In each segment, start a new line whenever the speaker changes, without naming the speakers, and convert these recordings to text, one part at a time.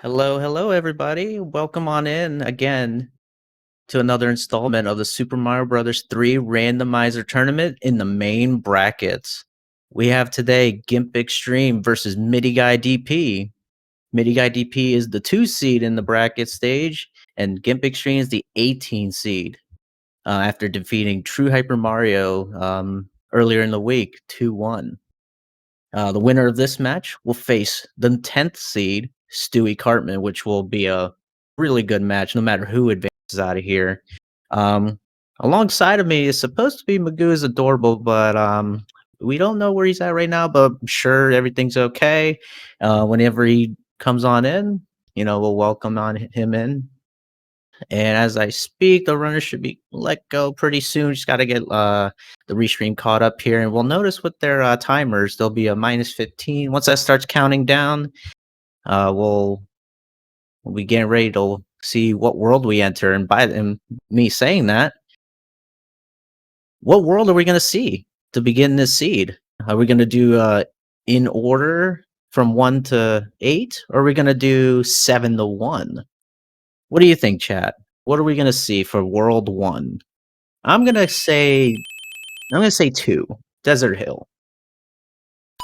Hello, everybody. Welcome on in again to another installment of the Super Mario Bros. 3 Randomizer Tournament in the main brackets. We have today Gimpxtreme versus MidiGuyDP. MidiGuyDP is the 2 seed in the bracket stage, and Gimpxtreme is the 18 seed after defeating True Hyper Mario earlier in the week, 2-1. The winner of this match will face the 10th seed, Stewie Cartman, which will be a really good match no matter who advances out of here. Alongside of me is supposed to be Magoo is Adorable, but we don't know where he's at right now, but I'm sure everything's okay. Whenever he comes on in, we'll welcome him in. And as I speak, the runner should be let go pretty soon. Just got to get the restream caught up here. And we'll notice with their timers, there'll be a -15. Once that starts counting down, we'll be getting ready to see what world we enter. And by me saying that, what world are we going to see to begin this seed? Are we going to do in order from 1 to 8? Or are we going to do 7 to 1? What do you think, chat? What are we gonna see for World 1? I'm gonna say 2. Desert Hill.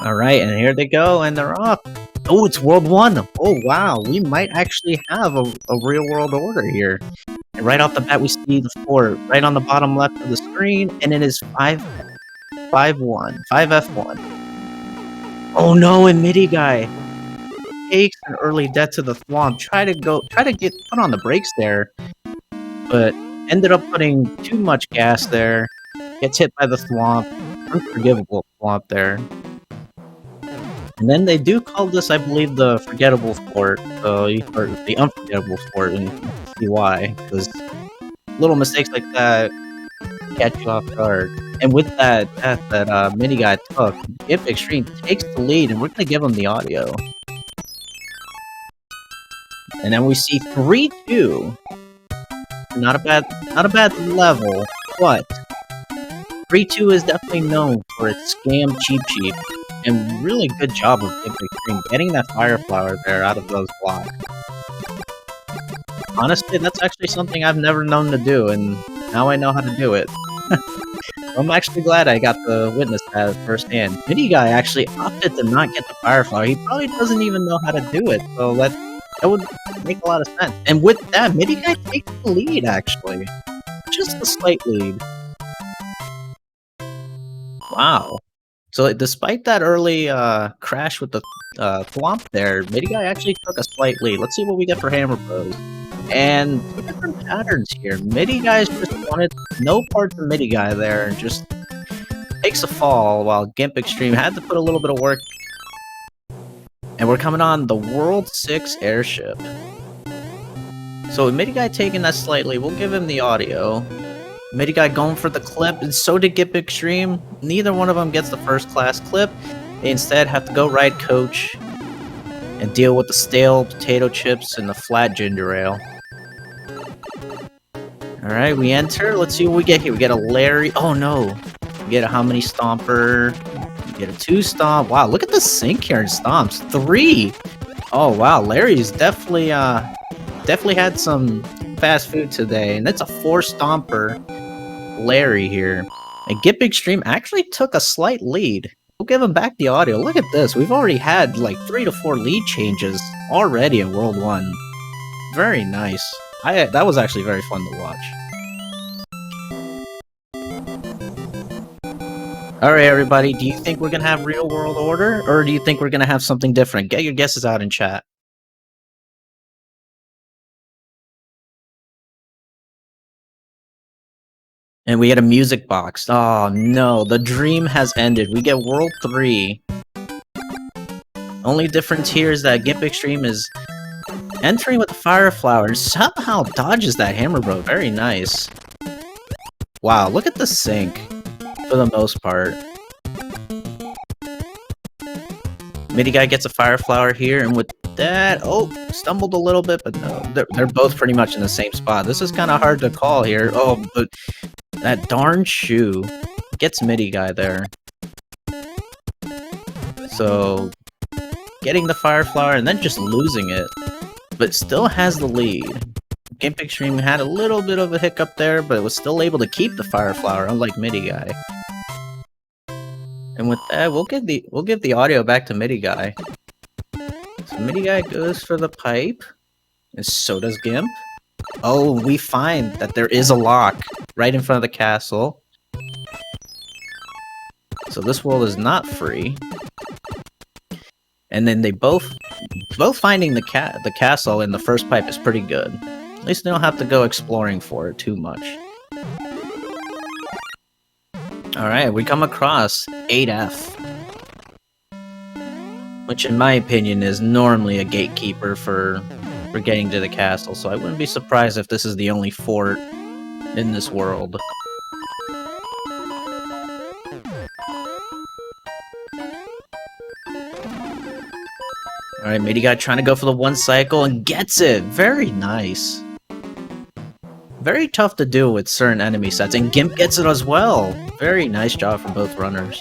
Alright, and here they go, and they're off. Oh, it's World 1! Oh wow, we might actually have a real world order here. And right off the bat we see the fort right on the bottom left of the screen, and it is 5-1. 5F1. Oh no, and MidiGuy takes an early death to the thwomp. Try to get put on the brakes there, but ended up putting too much gas there. Gets hit by the thwomp. Unforgivable thwomp there. And then they do call this, I believe, the forgettable fort, or the unforgettable fort, and see why, because little mistakes like that catch you off guard. And with that death that MidiGuy took, Gimpxtreme takes the lead, and we're gonna give him the audio. And then we see 3-2. Not a bad level, but 3-2 is definitely known for its scam cheap, and really good job of Gimpxtreme getting that fire flower there out of those blocks. Honestly, that's actually something I've never known to do, and now I know how to do it. I'm actually glad I got to witness that firsthand. MidiGuy actually opted to not get the fire flower. He probably doesn't even know how to do it, so that would make a lot of sense. And with that, MidiGuy takes the lead, actually. Just a slight lead. Wow. So despite that early crash with the thwomp there, MidiGuy actually took a slight lead. Let's see what we get for Hammer Bros. And two different patterns here. MidiGuy's just wanted no parts of MidiGuy there and just takes a fall, while Gimpxtreme had to put a little bit of work. And we're coming on the World 6 airship. So with MidiGuy taking that slightly, we'll give him the audio. MidiGuy going for the clip, and so did Gimpxtreme. Neither one of them gets the first class clip. They instead have to go ride coach and deal with the stale potato chips and the flat ginger ale. Alright, we enter. Let's see what we get here. We get a Larry. Oh no. We get a how many stomper? We get a 2 stomp. Wow, look at the sync here in stomps. 3. Oh wow, Larry's definitely had some fast food today. And that's a 4 stomper Larry here. And Gimpxtreme actually took a slight lead. We'll give him back the audio. Look at this. We've already had like 3 to 4 lead changes already in World 1. Very nice. That was actually very fun to watch. Alright everybody, do you think we're gonna have real world order? Or do you think we're gonna have something different? Get your guesses out in chat. And we get a music box. Oh no, the dream has ended. We get World 3. Only difference here is that Gimpxtreme is entering with the fire flower and somehow dodges that hammer bro. Very nice. Wow, look at the sync for the most part. MidiGuy gets a fire flower here, and with that, oh, stumbled a little bit, but no, they're both pretty much in the same spot. This is kind of hard to call here. Oh, but that darn shoe gets MidiGuy there. So, getting the fire flower and then just losing it. but still has the lead. Gimpxtreme had a little bit of a hiccup there, but was still able to keep the Fire Flower, unlike MidiGuy. And with that, we'll give the audio back to MidiGuy. So MidiGuy goes for the pipe, and so does Gimp. Oh, we find that there is a lock right in front of the castle. So this world is not free. And then they both finding the castle in the first pipe is pretty good. At least they don't have to go exploring for it too much. Alright, we come across 8F. Which in my opinion is normally a gatekeeper for getting to the castle, so I wouldn't be surprised if this is the only fort in this world. Alright, MidiGuy trying to go for the one cycle and gets it! Very nice. Very tough to do with certain enemy sets, and Gimp gets it as well! Very nice job from both runners.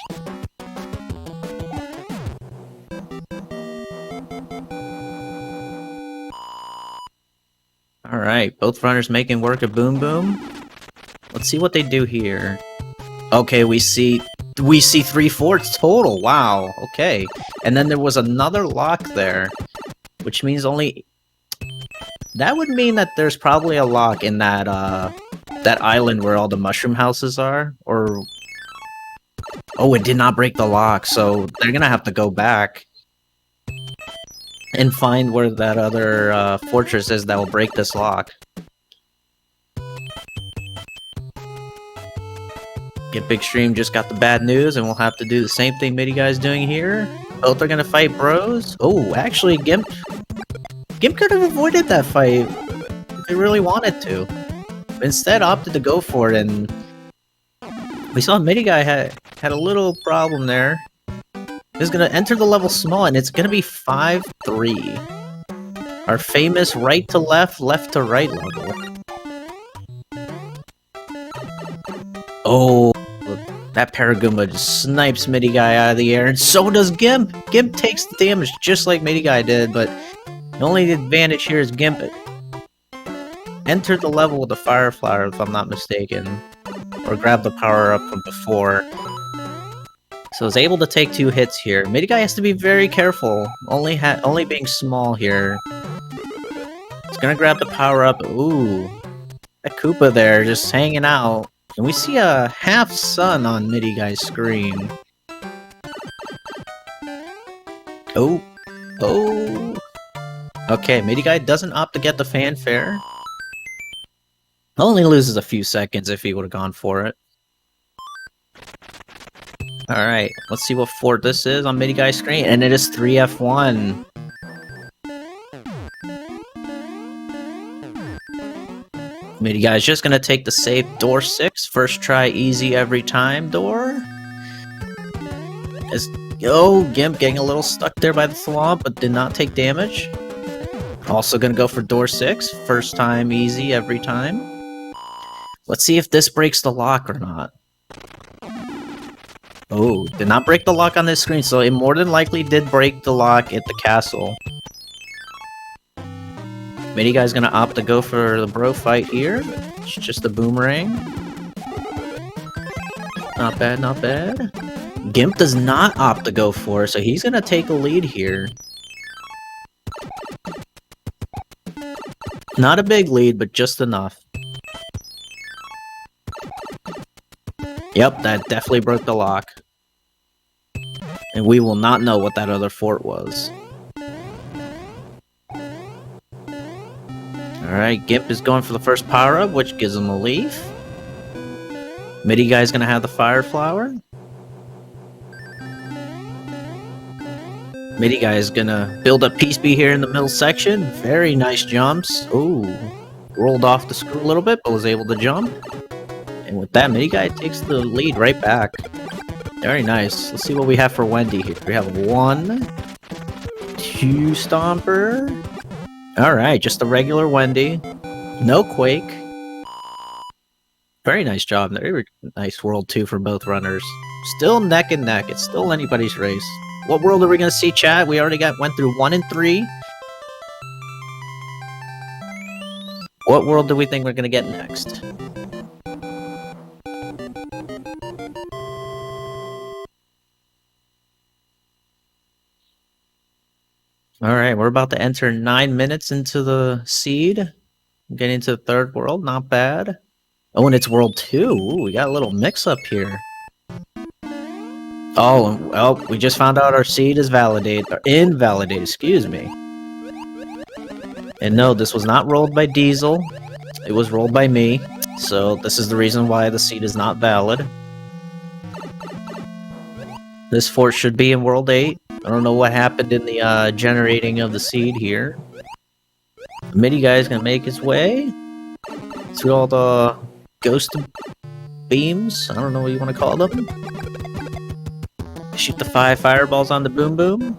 Alright, both runners making work of Boom Boom. Let's see what they do here. Okay, we see 3 forts total, wow, okay. And then there was another lock there, which means only... That would mean that there's probably a lock in that, that island where all the mushroom houses are, or... Oh, it did not break the lock, so they're gonna have to go back and find where that other fortress is that will break this lock. Gimpxtreme just got the bad news, and we'll have to do the same thing MidiGuy's doing here. Both are gonna fight bros. Oh, actually, Gimp could have avoided that fight if he really wanted to. But instead, opted to go for it, and we saw MidiGuy had a little problem there. He's gonna enter the level small, and it's gonna be 5-3. Our famous right to left, left to right level. Oh, that Paraguma just snipes MidiGuy out of the air, and so does Gimp! Gimp takes the damage just like MidiGuy did, but the only advantage here is Gimp entered the level with the Fire Flower, if I'm not mistaken. Or grabbed the power up from before. So is able to take 2 hits here. MidiGuy has to be very careful, only being small here. He's gonna grab the power up. Ooh, that Koopa there just hanging out. And we see a half sun on MidiGuy's screen. Oh. Okay, MidiGuy doesn't opt to get the fanfare. Only loses a few seconds if he would have gone for it. Alright, let's see what fort this is on MidiGuy's screen, and it is 3F1. MidiGuy's just gonna take the safe door 6, first try easy every time door. Gimp getting a little stuck there by the swamp, but did not take damage. Also gonna go for door 6, first time easy every time. Let's see if this breaks the lock or not. Oh, did not break the lock on this screen, so it more than likely did break the lock at the castle. MidiGuy's gonna opt to go for the bro fight here. It's just a boomerang. Not bad, not bad. Gimp does not opt to go for it, so he's gonna take a lead here. Not a big lead, but just enough. Yep, that definitely broke the lock. And we will not know what that other fort was. Alright, Gimp is going for the first power-up, which gives him a leaf. MidiGuy's gonna have the Fire Flower. MidiGuy is gonna build up Peace Be here in the middle section. Very nice jumps. Ooh, rolled off the screw a little bit, but was able to jump. And with that, MidiGuy takes the lead right back. Very nice. Let's see what we have for Wendy here. We have 1, 2 Stomper. Alright, just a regular Wendy. No Quake. Very nice job. Very nice world 2 for both runners. Still neck and neck. It's still anybody's race. What world are we going to see, chat? We already went through 1 and 3. What world do we think we're gonna get next? Alright, we're about to enter 9 minutes into the seed. Getting into the third world, not bad. Oh, and it's world 2. Ooh, we got a little mix-up here. Oh, well, we just found out our seed is validated, or invalidated, excuse me. And no, this was not rolled by Diesel. It was rolled by me. So this is the reason why the seed is not valid. This fort should be in world 8. I don't know what happened in the generating of the seed here. The MIDI guy is gonna make his way through all the ghost beams. I don't know what you want to call them. Shoot the 5 fireballs on the Boom Boom.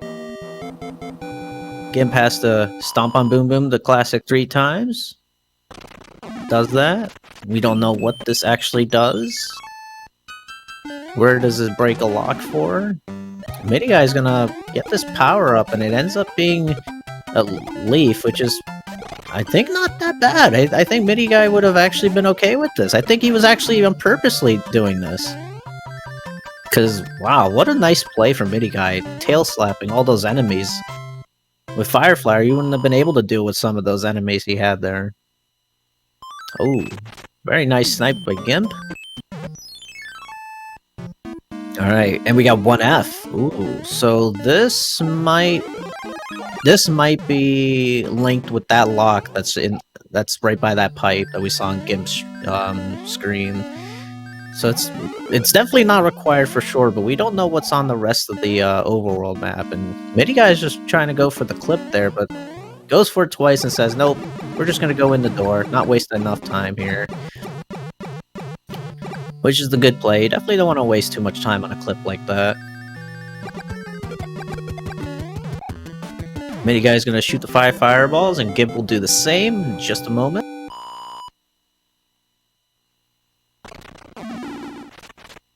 Gimp has to stomp on Boom Boom the classic 3 times. Does that. We don't know what this actually does. Where does it break a lock for? MIDI guy's gonna get this power up, and it ends up being a leaf, which is, I think, not that bad. I think MIDI guy would have actually been okay with this. I think he was actually purposely doing this. Because, wow, what a nice play from MIDI guy, tail slapping all those enemies. With Fire Flower, you wouldn't have been able to deal with some of those enemies he had there. Oh, very nice snipe by Gimp. Alright, and we got 1F. Ooh, so this might be linked with that lock that's right by that pipe that we saw on Gimp's screen. So it's definitely not required for sure, but we don't know what's on the rest of the overworld map. And MIDI guy is just trying to go for the clip there, but goes for it twice and says, nope, we're just gonna go in the door, not waste enough time here. Which is the good play. You definitely don't want to waste too much time on a clip like that. MIDI guy's gonna shoot the 5 fireballs, and Gimp will do the same in just a moment.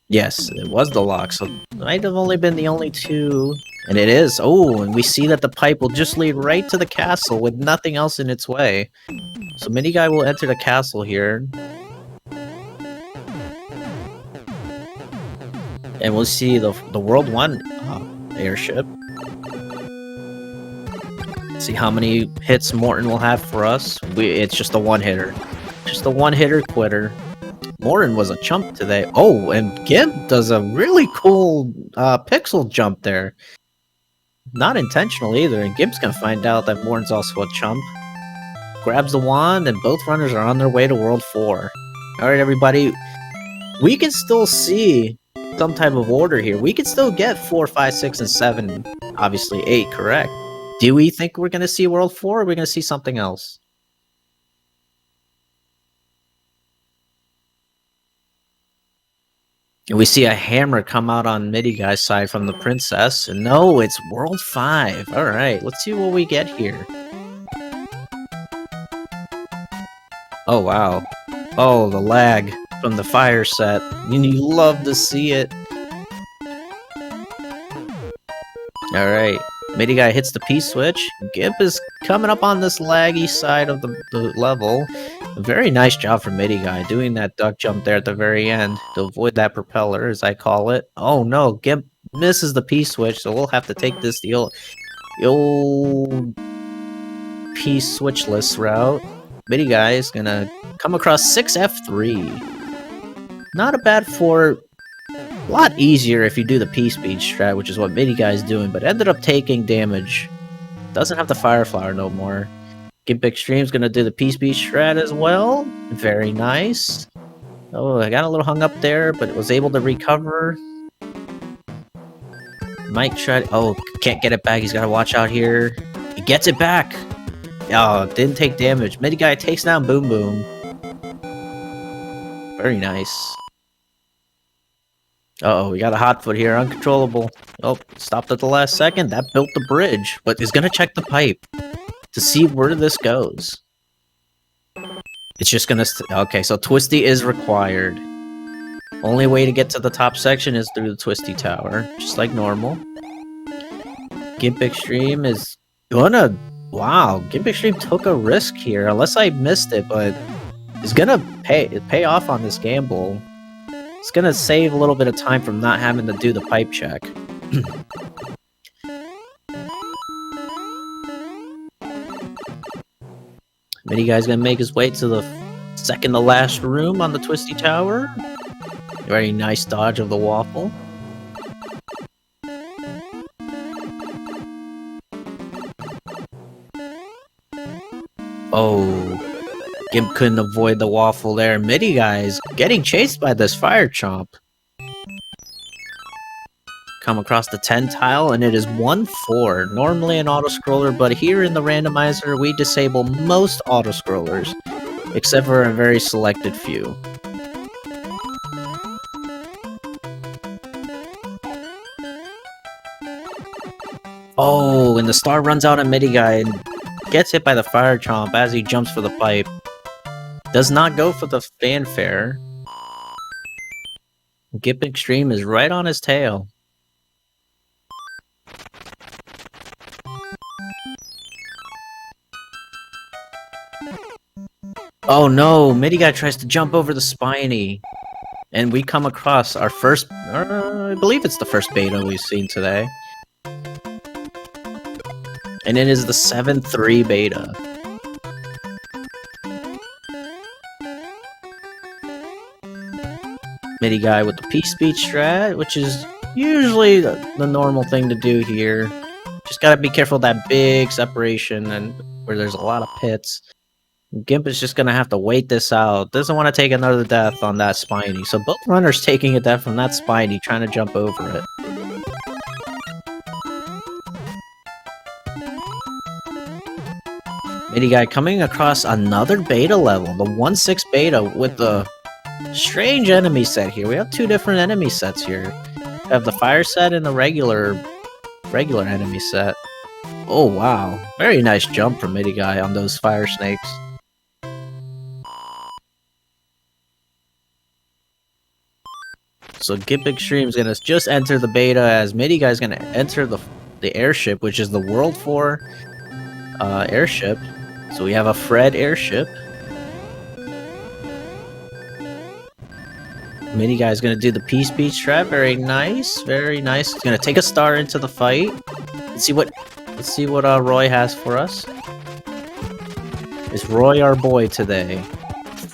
Yes, it was the lock, so it might have only been the only 2. And it is. Oh, and we see that the pipe will just lead right to the castle with nothing else in its way. So MIDI guy will enter the castle here. And we'll see the World 1 airship. See how many hits Morton will have for us. It's just a one-hitter. Just a one-hitter quitter. Morton was a chump today. Oh, and Gimp does a really cool pixel jump there. Not intentional either, and Gimp's gonna find out that Morton's also a chump. Grabs the wand, and both runners are on their way to World 4. Alright, everybody. We can still see some type of order here. We can still get 4, 5, 6, and 7. Obviously 8, correct. Do we think we're gonna see World 4, or are we gonna see something else? And we see a hammer come out on MIDI guy's side from the princess. And no, it's World 5. Alright, let's see what we get here. Oh, wow. Oh, the lag from the fire set. And you love to see it. Alright. MIDI guy hits the P-switch. Gimp is coming up on this laggy side of the level. A very nice job from MIDI guy, doing that duck jump there at the very end to avoid that propeller, as I call it. Oh no, Gimp misses the P-switch, so we'll have to take this the old P-switchless route. MIDI guy is gonna come across 6F3. Not a bad fort. A lot easier if you do the P-speed strat, which is what MIDI guy's doing, but ended up taking damage. Doesn't have the Fire Flower no more. Gimpxtreme's gonna do the P-speed strat as well. Very nice. Oh, I got a little hung up there, but was able to recover. Might try to, oh, can't get it back. He's gotta watch out here. He gets it back. Oh, didn't take damage. MIDI guy takes down Boom Boom. Very nice. Uh-oh, we got a hot foot here, uncontrollable. Oh, stopped at the last second. That built the bridge, but he's gonna check the pipe to see where this goes. It's just gonna... okay, so Twisty is required. Only way to get to the top section is through the Twisty Tower, just like normal. Gimpxtreme is gonna... Wow, Gimpxtreme took a risk here, unless I missed it, but it's gonna pay off on this gamble. It's gonna save a little bit of time from not having to do the pipe check. MidiGuy's gonna make his way to the second to last room on the Twisty Tower. Very nice dodge of the waffle. Oh, Gimp couldn't avoid the waffle there. MidiGuy is getting chased by this fire chomp. Come across the 10 tile, and it is 1-4. Normally an auto-scroller, but here in the randomizer, we disable most auto-scrollers, except for a very selected few. Oh, and the star runs out on MidiGuy and gets hit by the fire chomp as he jumps for the pipe. Does not go for the fanfare. Gimpxtreme is right on his tail. Oh no, MidiGuy tries to jump over the spiny. And we come across our first, I believe it's the first beta we've seen today. And it is the 7-3 beta. MidiGuy with the P-Speed strat, which is usually the normal thing to do here. Just gotta be careful of that big separation and where there's a lot of pits. Gimp is just gonna have to wait this out. Doesn't want to take another death on that spiny. So both runners taking a death from that spiny, trying to jump over it. MidiGuy coming across another beta level, the 1-6 beta with the strange enemy set here. We have two different enemy sets here. We have the fire set and the regular enemy set. Oh wow, very nice jump from MidiGuy on those fire snakes. So Gimpxtreme is gonna just enter the beta as MidiGuy is gonna enter the airship, which is the World 4 airship. So we have a Fred airship. MidiGuy is gonna do the P-Speed strat. Very nice, very nice. He's gonna take a star into the fight. Let's see what Roy has for us. Is Roy our boy today?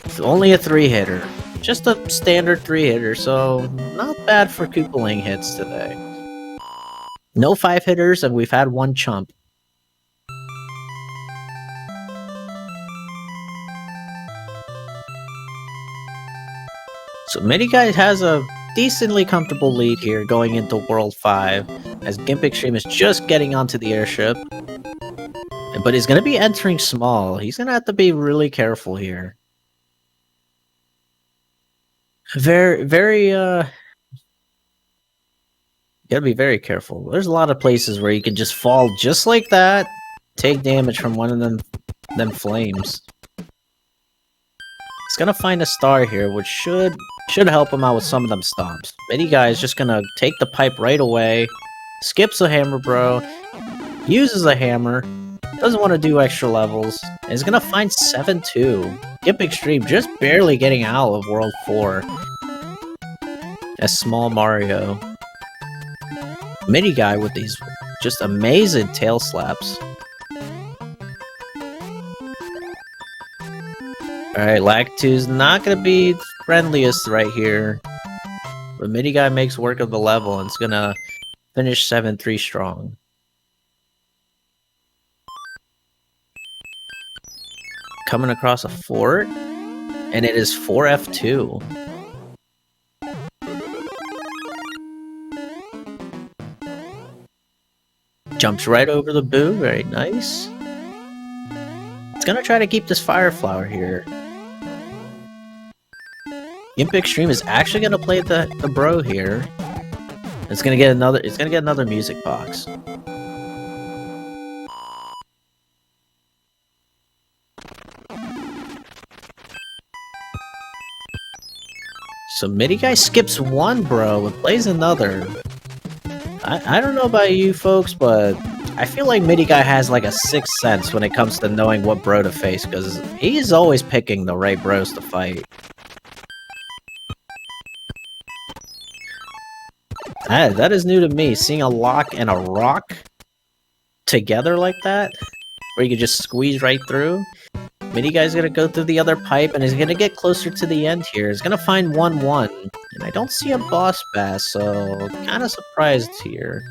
It's only a 3-hitter. Just a standard 3-hitter, so not bad for Koopaling hits today. No 5-hitters, and we've had one chump. So MidiGuy has a decently comfortable lead here going into World 5, as Gimpxtreme is just getting onto the airship. But he's going to be entering small. He's going to have to be really careful here. Gotta be very careful. There's a lot of places where you can just fall just like that, take damage from one of them flames. He's gonna find a star here, which should help him out with some of them stomps. MidiGuy is just gonna take the pipe right away, skips a hammer bro, uses a hammer, doesn't want to do extra levels, and is gonna find 7-2. Gimpxtreme just barely getting out of World 4 as Small Mario. MidiGuy with these just amazing tail slaps. Alright, Lag2's not gonna be friendliest right here. But MidiGuy makes work of the level and it's gonna finish 7-3 strong. Coming across a fort, and it is 4F2. Jumps right over the boo, very nice. It's gonna try to keep this fire flower here. Gimpxtreme is actually gonna play the bro here. It's gonna get another music box. So MidiGuy skips one bro and plays another. I don't know about you folks, but I feel like MidiGuy has like a sixth sense when it comes to knowing what bro to face, because he's always picking the right bros to fight. That is new to me, seeing a lock and a rock together like that, where you can just squeeze right through. MidiGuy's gonna go through the other pipe, and he's gonna get closer to the end here. He's gonna find 1-1, and I don't see a boss bass, so kind of surprised here.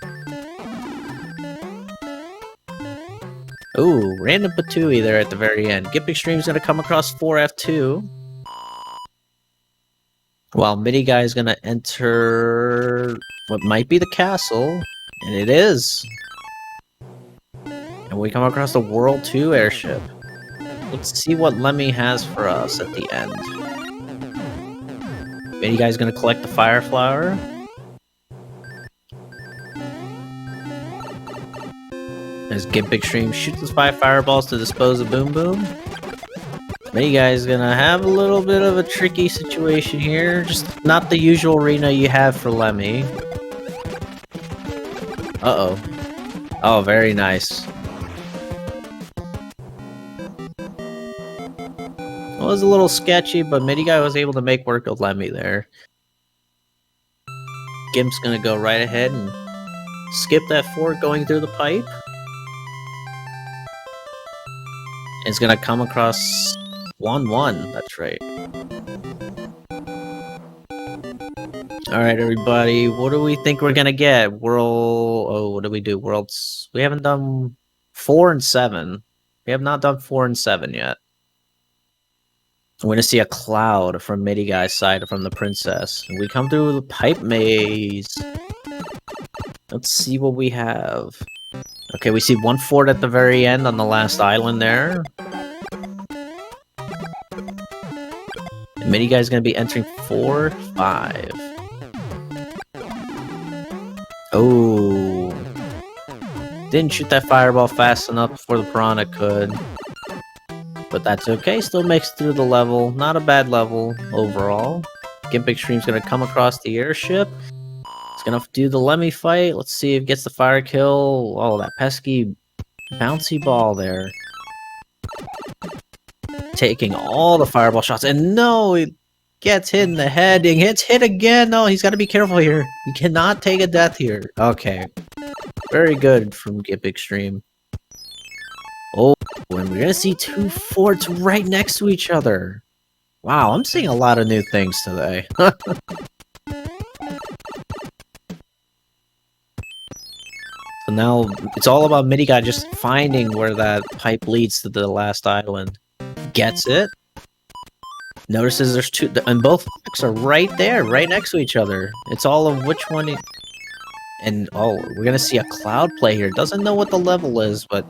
Ooh, random Patooey there at the very end. Gimpxtreme's gonna come across 4F2. While MidiGuy's gonna enter what might be the castle, and it is. And we come across the World 2 airship. Let's see what Lemmy has for us at the end. MidiGuy's gonna collect the fire flower. As Gimpxtreme shoots his 5 fireballs to dispose of Boom Boom. MidiGuy's gonna have a little bit of a tricky situation here. Just not the usual arena you have for Lemmy. Uh-oh. Oh, very nice. It was a little sketchy, but MidiGuy was able to make work of Lemmy there. Gimp's gonna go right ahead and skip that fort going through the pipe. It's gonna come across 1-1, that's right. Alright, everybody, what do we think we're gonna get? What do we do? Worlds... We haven't done 4 and 7. We have not done 4 and 7 yet. We're gonna see a cloud from MidiGuy's side from the princess. And we come through the pipe maze. Let's see what we have. Okay, we see 1 fort at the very end on the last island there. And MidiGuy's gonna be entering 4, 5. Oh. Didn't shoot that fireball fast enough before the piranha could. But that's okay, still makes it through the level. Not a bad level overall. Gimpxtreme's gonna come across the airship. He's gonna do the Lemmy fight. Let's see if he gets the fire kill. Oh, that pesky bouncy ball there. Taking all the fireball shots. And no, he gets hit in the head. He gets hit again. No, he's got to be careful here. He cannot take a death here. Okay. Very good from Gimpxtreme. Oh, and we're going to see 2 forts right next to each other. Wow, I'm seeing a lot of new things today. So now it's all about MidiGuy just finding where that pipe leads to the last island. Gets it. Notices there's 2, and both blocks are right there, right next to each other. It's all of which one he... And, oh, we're gonna see a cloud play here. Doesn't know what the level is, but...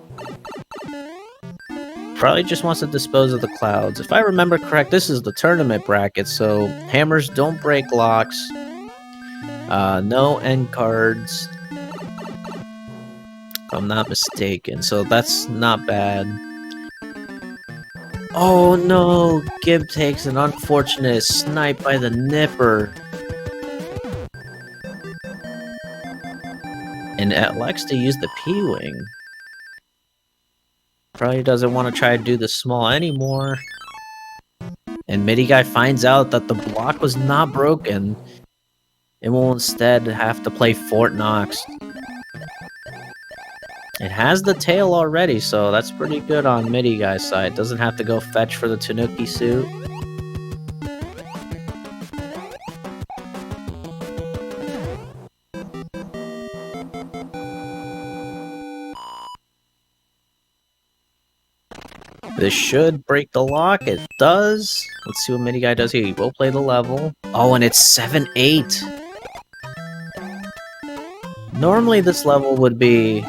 Probably just wants to dispose of the clouds. If I remember correct, this is the tournament bracket, so hammers don't break locks. No end cards. If I'm not mistaken, so that's not bad. Oh no! Gimp takes an unfortunate snipe by the Nipper. And elects to use the P-Wing. Probably doesn't want to try to do the small anymore. And MidiGuy finds out that the block was not broken. It will instead have to play Fort Knox. It has the tail already, so that's pretty good on MidiGuy's side. Doesn't have to go fetch for the Tanuki suit. This should break the lock. It does. Let's see what MidiGuy does here. He will play the level. Oh, and it's 7-8. Normally this level would be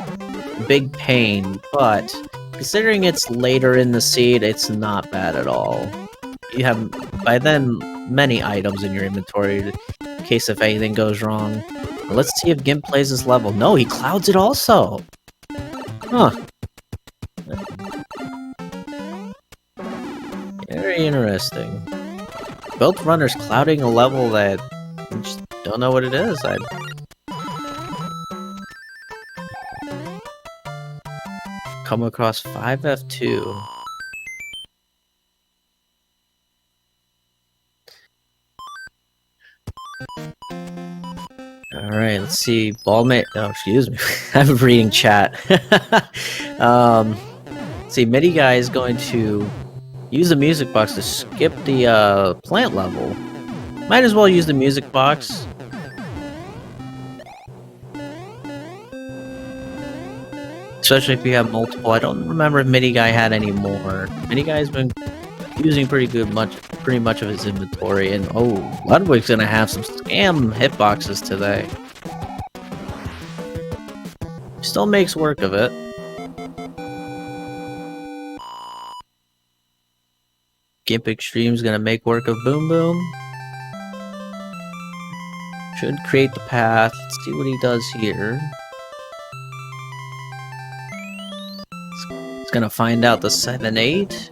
big pain, but considering it's later in the seed, it's not bad at all. You have, by then, many items in your inventory in case if anything goes wrong. But let's see if Gimp plays this level. No, he clouds it also! Huh. Very interesting. Both runners clouding a level that I just don't know what it is. come across 5F2. Alright, let's see. Ballmate. Oh, excuse me. I'm reading chat. Let's see. MidiGuy is going to use the music box to skip the plant level. Might as well use the music box. Especially if you have multiple. I don't remember if MidiGuy had any more. MidiGuy's been using pretty much of his inventory, and oh, Ludwig's gonna have some scam hitboxes today. Still makes work of it. Gimpxtreme's gonna make work of Boom Boom. Should create the path. Let's see what he does here. It's gonna find out the 7-8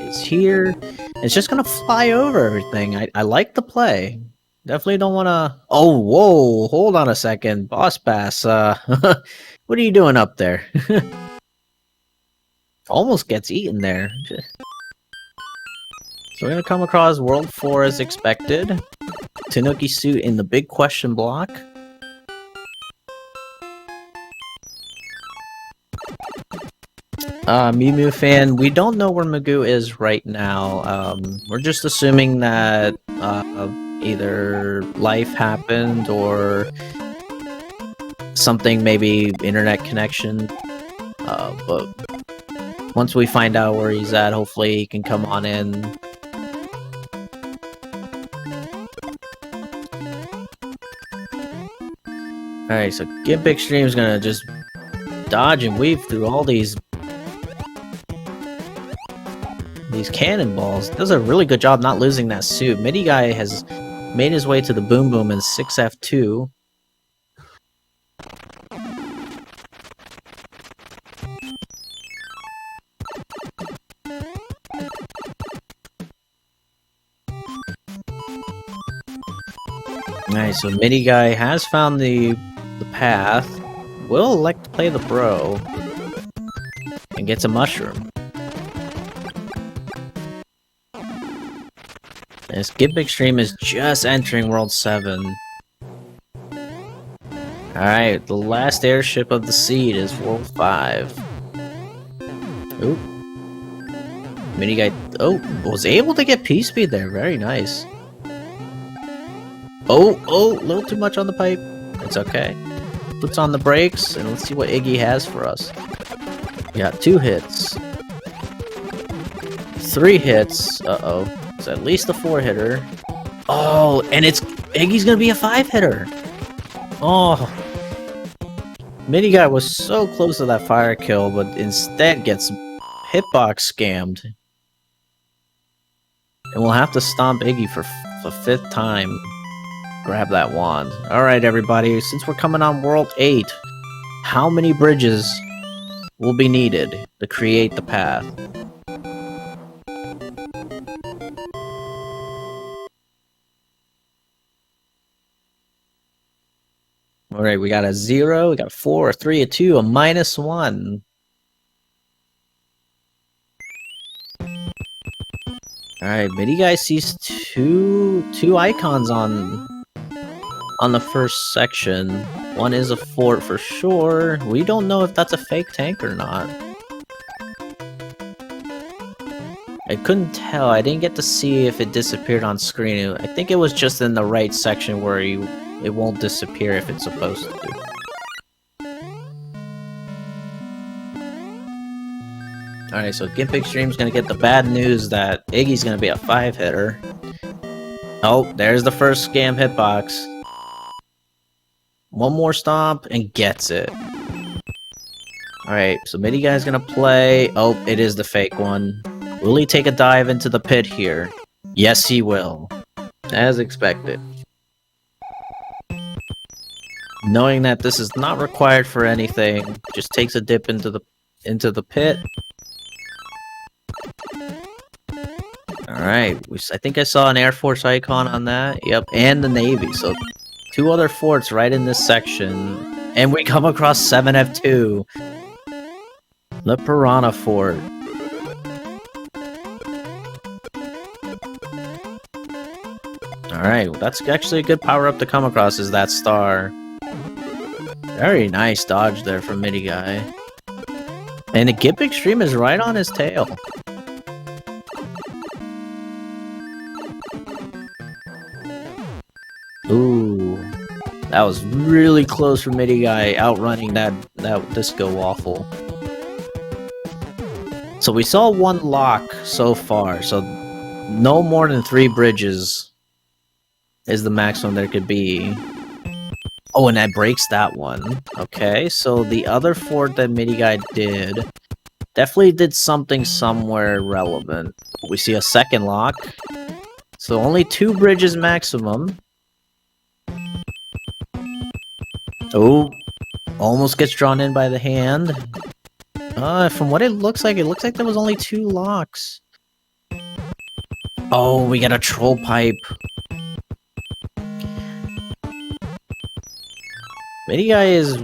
is here. It's just gonna fly over everything. I like the play. Definitely don't wanna... Oh, whoa! Hold on a second. Boss Bass, what are you doing up there? Almost gets eaten there. So we're gonna come across World 4 as expected. Tanuki suit in the big question block. Mew fan, we don't know where Magoo is right now. We're just assuming that either life happened or something, maybe internet connection. But once we find out where he's at, hopefully he can come on in. Alright, so Gimpxtreme is gonna just dodge and weave through all these cannonballs. Does a really good job not losing that suit. MidiGuy has made his way to the Boom Boom in 6F2. Nice, so MidiGuy has found the path. Will elect to play the bro and gets a mushroom. As Gimpxtreme is just entering World 7. Alright, the last airship of the seed is World 5. Oop. MidiGuy, oh, was able to get P-Speed there, very nice. Oh, a little too much on the pipe. It's okay. Puts on the brakes, and let's see what Iggy has for us. We got 2 hits. 3 hits. Uh-oh. It's at least a 4-hitter. Oh, and Iggy's gonna be a 5-hitter. Oh. MidiGuy was so close to that fire kill, but instead gets hitbox scammed. And we'll have to stomp Iggy for the 5th time. Grab that wand. Alright, everybody, since we're coming on World 8, how many bridges will be needed to create the path? Alright, we got a 0, we got a 4, a 3, a 2, a -1. Alright, MidiGuy sees two icons on the first section. One is a fort for sure. We don't know if that's a fake tank or not. I couldn't tell. I didn't get to see if it disappeared on screen. I think it was just in the right section where it won't disappear if it's supposed to. Alright, so Gimpxtreme's gonna get the bad news that Iggy's gonna be a 5-hitter. Oh, there's the first scam hitbox. One more stomp and gets it. Alright, so MidiGuy's gonna play. Oh, it is the fake one. Will he take a dive into the pit here? Yes, he will. As expected. Knowing that this is not required for anything, just takes a dip into the pit. Alright, I think I saw an Air Force icon on that. Yep, and the Navy. So 2 other forts right in this section. And we come across 7F2. The Piranha Fort. Alright, well, that's actually a good power-up to come across, is that star. Very nice dodge there from MidiGuy. And the Gimpxtreme is right on his tail. Ooh. That was really close for MidiGuy outrunning that Disco Waffle. So we saw one lock so far, so no more than 3 bridges is the maximum there could be. Oh, and that breaks that one. Okay, so the other fort that MidiGuy did definitely did something somewhere relevant. We see a second lock. So only 2 bridges maximum. Oh, almost gets drawn in by the hand. From what it looks like there was only 2 locks. Oh, we got a troll pipe. MidiGuy is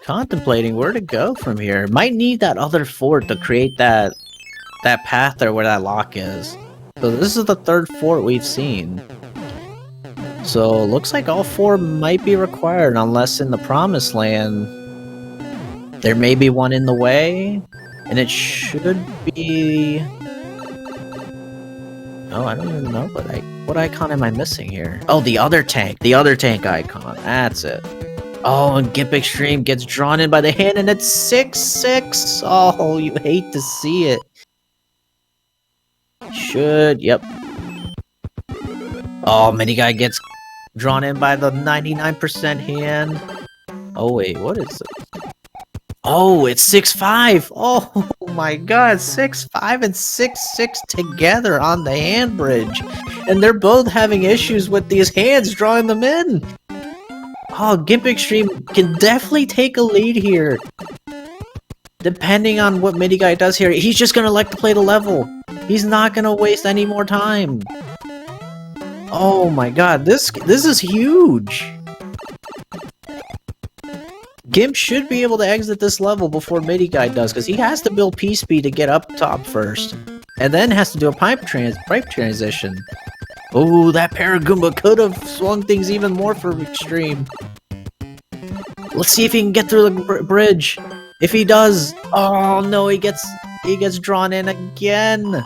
contemplating where to go from here. Might need that other fort to create that path there where that lock is. So this is the 3rd fort we've seen. So looks like all 4 might be required, unless in the Promised Land there may be one in the way, and it should be. Oh, I don't even know what icon am I missing here? Oh, the other tank icon. That's it. Oh, and Gimpxtreme gets drawn in by the hand, and it's 6-6. Oh, you hate to see it. Yep. Oh, MidiGuy gets drawn in by the 99% hand. Oh, wait, what is it? Oh, it's 6-5. Oh my god, 6-5 and 6-6 together on the hand bridge. And they're both having issues with these hands drawing them in. Oh, Gimpxtreme can definitely take a lead here. Depending on what MidiGuy does here, he's just gonna like to play the level. He's not gonna waste any more time. Oh my god, this is huge. Gimp should be able to exit this level before MidiGuy does, because he has to build P-Speed to get up top first. And then has to do a pipe transition. Oh, that Paragoomba could have swung things even more for Extreme. Let's see if he can get through the bridge. If he does, oh no, he gets drawn in again.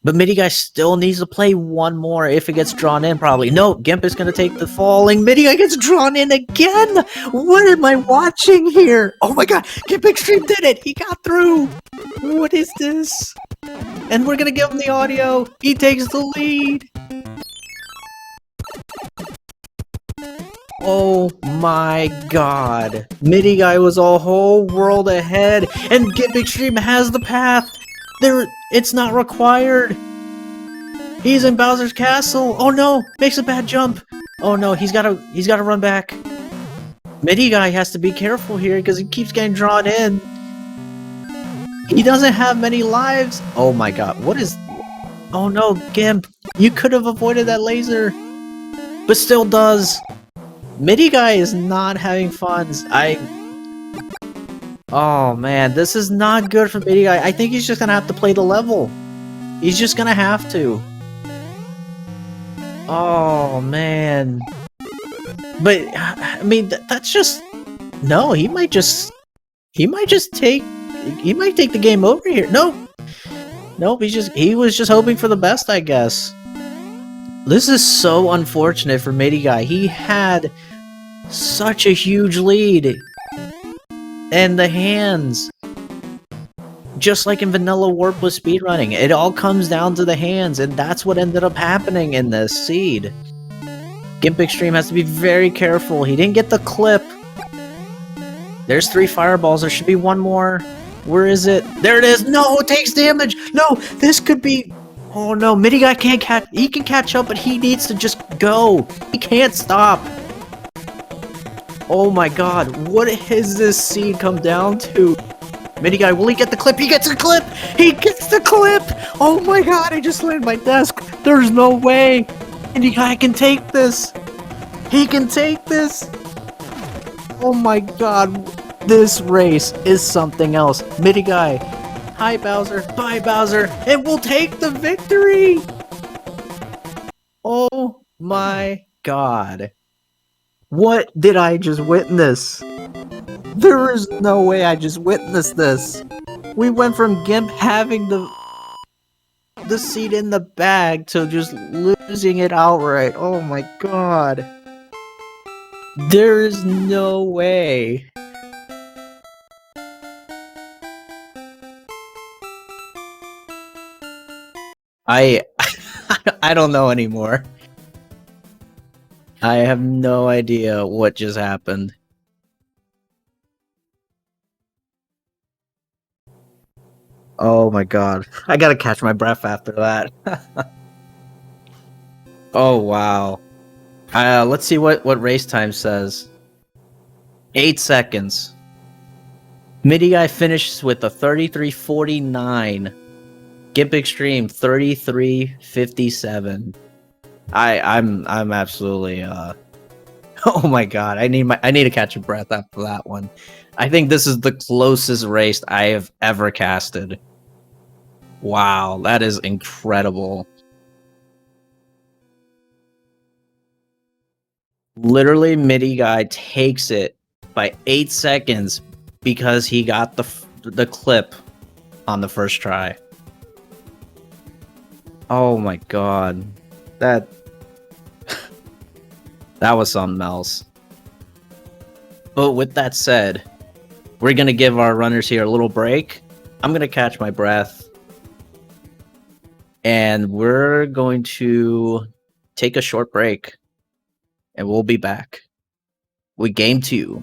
But MidiGuy still needs to play one more if it gets drawn in, probably. No, Gimp is going to take the falling. MidiGuy gets drawn in again! What am I watching here? Oh my god, Gimpxtreme did it! He got through! What is this? And we're going to give him the audio. He takes the lead. Oh my god. MidiGuy was a whole world ahead, and Gimpxtreme has the path. It's not required. He's in Bowser's castle. Oh no, makes a bad jump. Oh no, he's gotta run back. MidiGuy has to be careful here because he keeps getting drawn in. He doesn't have many lives. Oh my god, what is? Oh no, Gimp, you could have avoided that laser, but still does. MidiGuy is not having fun. Oh man, this is not good for MidiGuy. I think he's just gonna have to play the level. He's just gonna have to. Oh man. But I mean, that's just no. He might take the game over here. Nope. He was just hoping for the best, I guess. This is so unfortunate for MidiGuy. He had such a huge lead. And the hands, just like in vanilla Warpless speedrunning, it all comes down to the hands, and that's what ended up happening in this seed. Gimpxtreme has to be very careful. He didn't get the clip. There's 3 fireballs. There should be one more. Where is it? There it is. No, it takes damage. No, this could be. Oh no, MidiGuy can't catch. He can catch up, but he needs to just go. He can't stop. Oh my god, what has this seed come down to? MidiGuy, will he get the clip? He gets the clip! He gets the clip! Oh my god, I just landed my desk! There's no way! MidiGuy can take this! He can take this! Oh my god. This race is something else. MidiGuy, hi Bowser, bye Bowser, and we'll take the victory! Oh my god. What did I just witness? There is no way I just witnessed this. We went from Gimp having the seat in the bag to just losing it outright. Oh my god. There is no way. I I don't know anymore. I have no idea what just happened. Oh my god. I gotta catch my breath after that. Oh wow. Let's see what race time says. 8 seconds. MidiGuy finishes with a 33:49. Gimpxtreme 33:57. I'm absolutely oh my god. I need to catch a breath after that one. I think this is the closest race I have ever casted. Wow, that is incredible. Literally, MidiGuy takes it by 8 seconds because he got the clip on the first try. Oh my god. That was something else. But with that said, we're gonna give our runners here a little break. I'm gonna catch my breath. And we're going to take a short break. And we'll be back with game 2.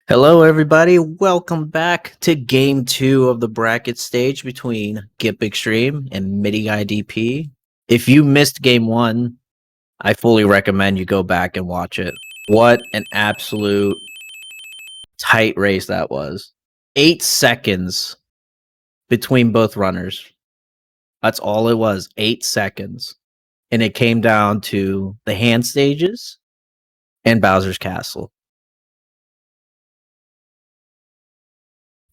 Hello, everybody. Welcome back to Game 2 of the bracket stage between Gimpxtreme and MidiGuyDP. If you missed Game 1, I fully recommend you go back and watch it. What an absolute tight race that was. 8 seconds between both runners. That's all it was, 8 seconds. And it came down to the hand stages and Bowser's Castle.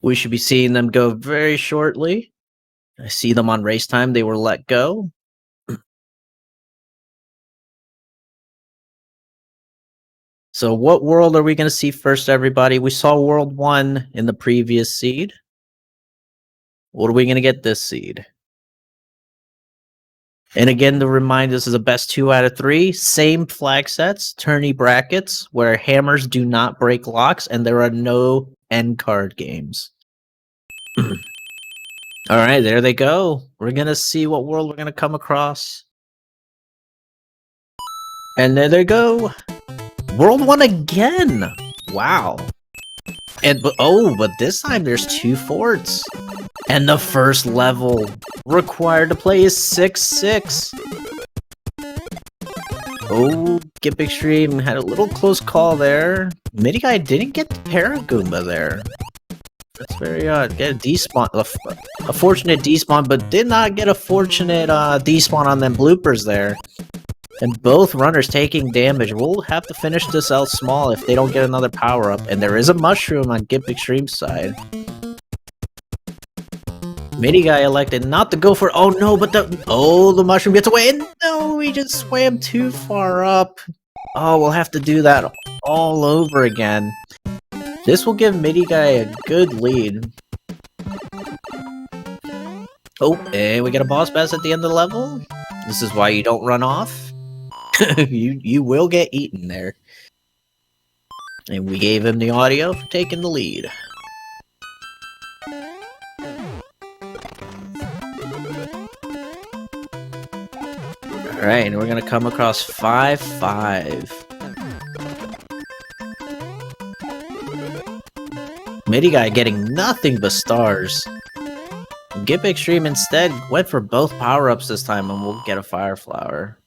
We should be seeing them go very shortly. I see them on race time. They were let go. So what world are we going to see first, everybody? We saw World 1 in the previous seed. What are we going to get this seed? And again, to remind, this is a best 2 out of 3. Same flag sets, tourney brackets, where hammers do not break locks, and there are no end card games. All right, there they go. We're going to see what world we're going to come across. And there they go. World 1 again. Wow. And but this time there's 2 forts. And the first level required to play is 6-6. Oh, Gimpxtreme had a little close call there. MidiGuy didn't get the Paragoomba there. That's very odd. Get a despawn, a fortunate despawn, but did not get a fortunate despawn on them bloopers there. And both runners taking damage. We'll have to finish this out small if they don't get another power-up. And there is a mushroom on Gimpxtreme's side. MidiGuy elected not to go for... Oh no, but the mushroom gets away. And no, he just swam too far up. Oh, we'll have to do that all over again. This will give MidiGuy a good lead. Oh, and we get a boss pass at the end of the level. This is why you don't run off. you will get eaten there. And we gave him the audio for taking the lead. Alright, and we're gonna come across 5-5. MidiGuy getting nothing but stars. Gimpxtreme instead went for both power-ups this time, and we'll get a Fire Flower.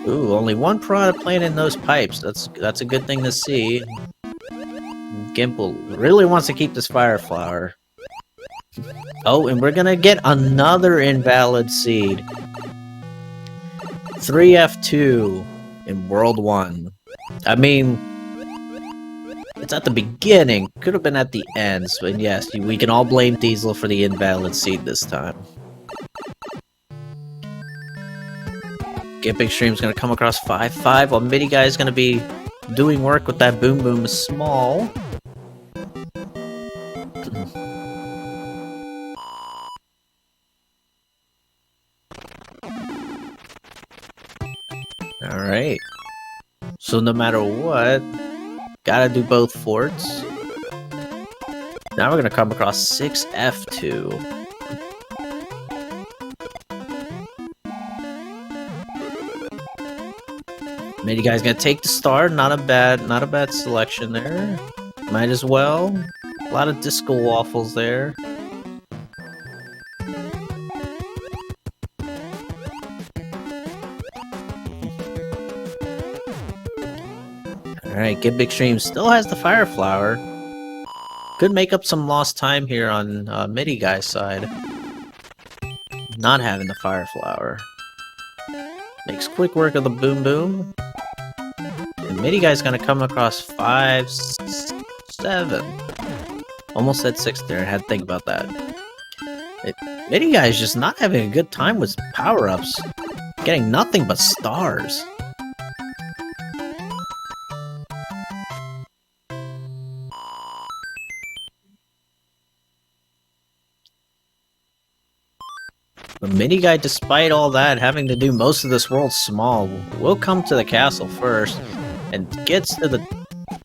Ooh, only one product playing in those pipes. That's a good thing to see. Gimple really wants to keep this Fire Flower. Oh, and we're gonna get another invalid seed. 3F2 in World 1. I mean, it's at the beginning. Could have been at the end. But yes, we can all blame Diesel for the invalid seed this time. Gimpxtreme's gonna come across 5-5, while MidiGuy is gonna be doing work with that Boom Boom Small. Alright. So no matter what, gotta do both forts. Now we're gonna come across 6F2. MidiGuy's gonna take the star. Not a bad selection there. Might as well. A lot of disco waffles there. Alright, Gimpxtreme still has the Fire Flower. Could make up some lost time here on MidiGuy's side. Not having the Fire Flower. Makes quick work of the Boom Boom. And MidiGuy's gonna come across 5-7. Almost said 6 there, I had to think about that. MidiGuy's just not having a good time with power-ups. Getting nothing but stars. But MidiGuy, despite all that, having to do most of this world small, will come to the castle first, and gets to the